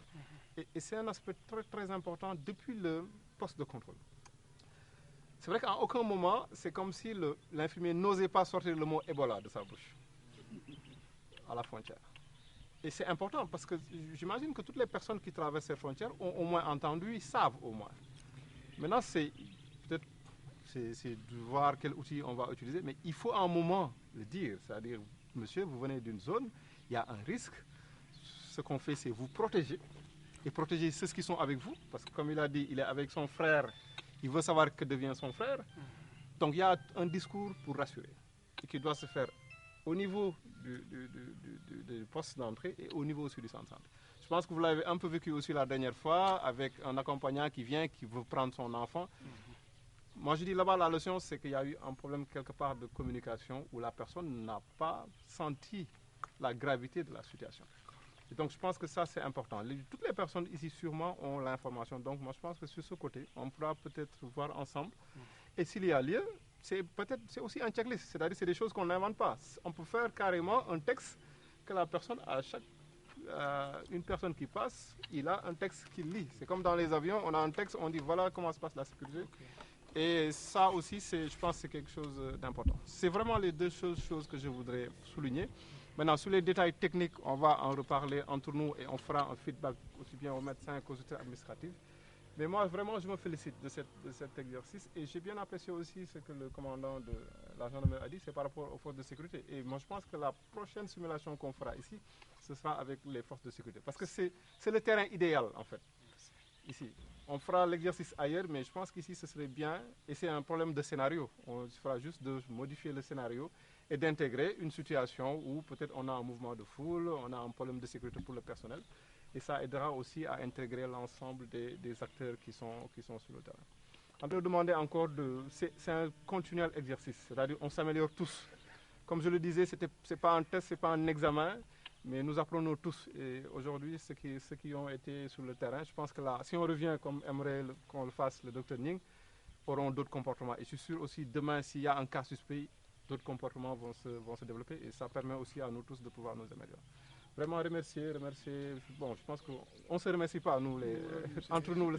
Et c'est un aspect très, très important depuis le poste de contrôle. C'est vrai qu'à aucun moment, c'est comme si l'infirmier n'osait pas sortir le mot Ebola de sa bouche à la frontière. Et c'est important parce que j'imagine que toutes les personnes qui traversent ces frontières ont au moins entendu, ils savent au moins. Maintenant, c'est peut-être de voir quel outil on va utiliser, mais il faut à un moment le dire. C'est-à-dire, monsieur, vous venez d'une zone, il y a un risque. Ce qu'on fait, c'est vous protéger et protéger ceux qui sont avec vous. Parce que comme il a dit, il est avec son frère, il veut savoir que devient son frère. Donc il y a un discours pour rassurer et qui doit se faire au niveau du poste d'entrée et au niveau aussi du centre. Je pense que vous l'avez un peu vécu aussi la dernière fois avec un accompagnant qui vient, qui veut prendre son enfant. Moi, je dis là-bas, la leçon, c'est qu'il y a eu un problème quelque part de communication où la personne n'a pas senti la gravité de la situation. Et donc, je pense que ça, c'est important. Toutes les personnes ici, sûrement, ont l'information. Donc, moi, je pense que sur ce côté, on pourra peut-être voir ensemble. Et s'il y a lieu, c'est aussi un checklist. C'est-à-dire c'est des choses qu'on n'invente pas. On peut faire carrément un texte que la personne, à chaque une personne qui passe, il a un texte qu'il lit. C'est comme dans les avions, on a un texte, on dit voilà comment se passe la sécurité. Et ça aussi, je pense que c'est quelque chose d'important. C'est vraiment les deux choses que je voudrais souligner. Maintenant, sur les détails techniques, on va en reparler entre nous et on fera un feedback aussi bien aux médecins qu'aux autorités administratives. Mais moi, vraiment, je me félicite de cet exercice et j'ai bien apprécié aussi ce que le commandant de la gendarmerie a dit, c'est par rapport aux forces de sécurité. Et moi, je pense que la prochaine simulation qu'on fera ici, ce sera avec les forces de sécurité. Parce que c'est le terrain idéal, en fait, ici. On fera l'exercice ailleurs, mais je pense qu'ici, ce serait bien, et c'est un problème de scénario. On fera juste de modifier le scénario et d'intégrer une situation où peut-être on a un mouvement de foule, on a un problème de sécurité pour le personnel. Et ça aidera aussi à intégrer l'ensemble des acteurs qui sont sur le terrain. On peut demander encore c'est un continuel exercice, c'est-à-dire on s'améliore tous. Comme je le disais, ce n'est pas un test, ce n'est pas un examen, mais nous apprenons tous. Et aujourd'hui, ceux qui ont été sur le terrain, je pense que là, si on revient comme aimerait qu'on le fasse le Dr Ning, auront d'autres comportements. Et je suis sûr aussi, demain, s'il y a un cas suspect, d'autres comportements vont se développer et ça permet aussi à nous tous de pouvoir nous améliorer. Vraiment remercier. Bon, je pense qu'on ne se remercie pas, nous, entre nous.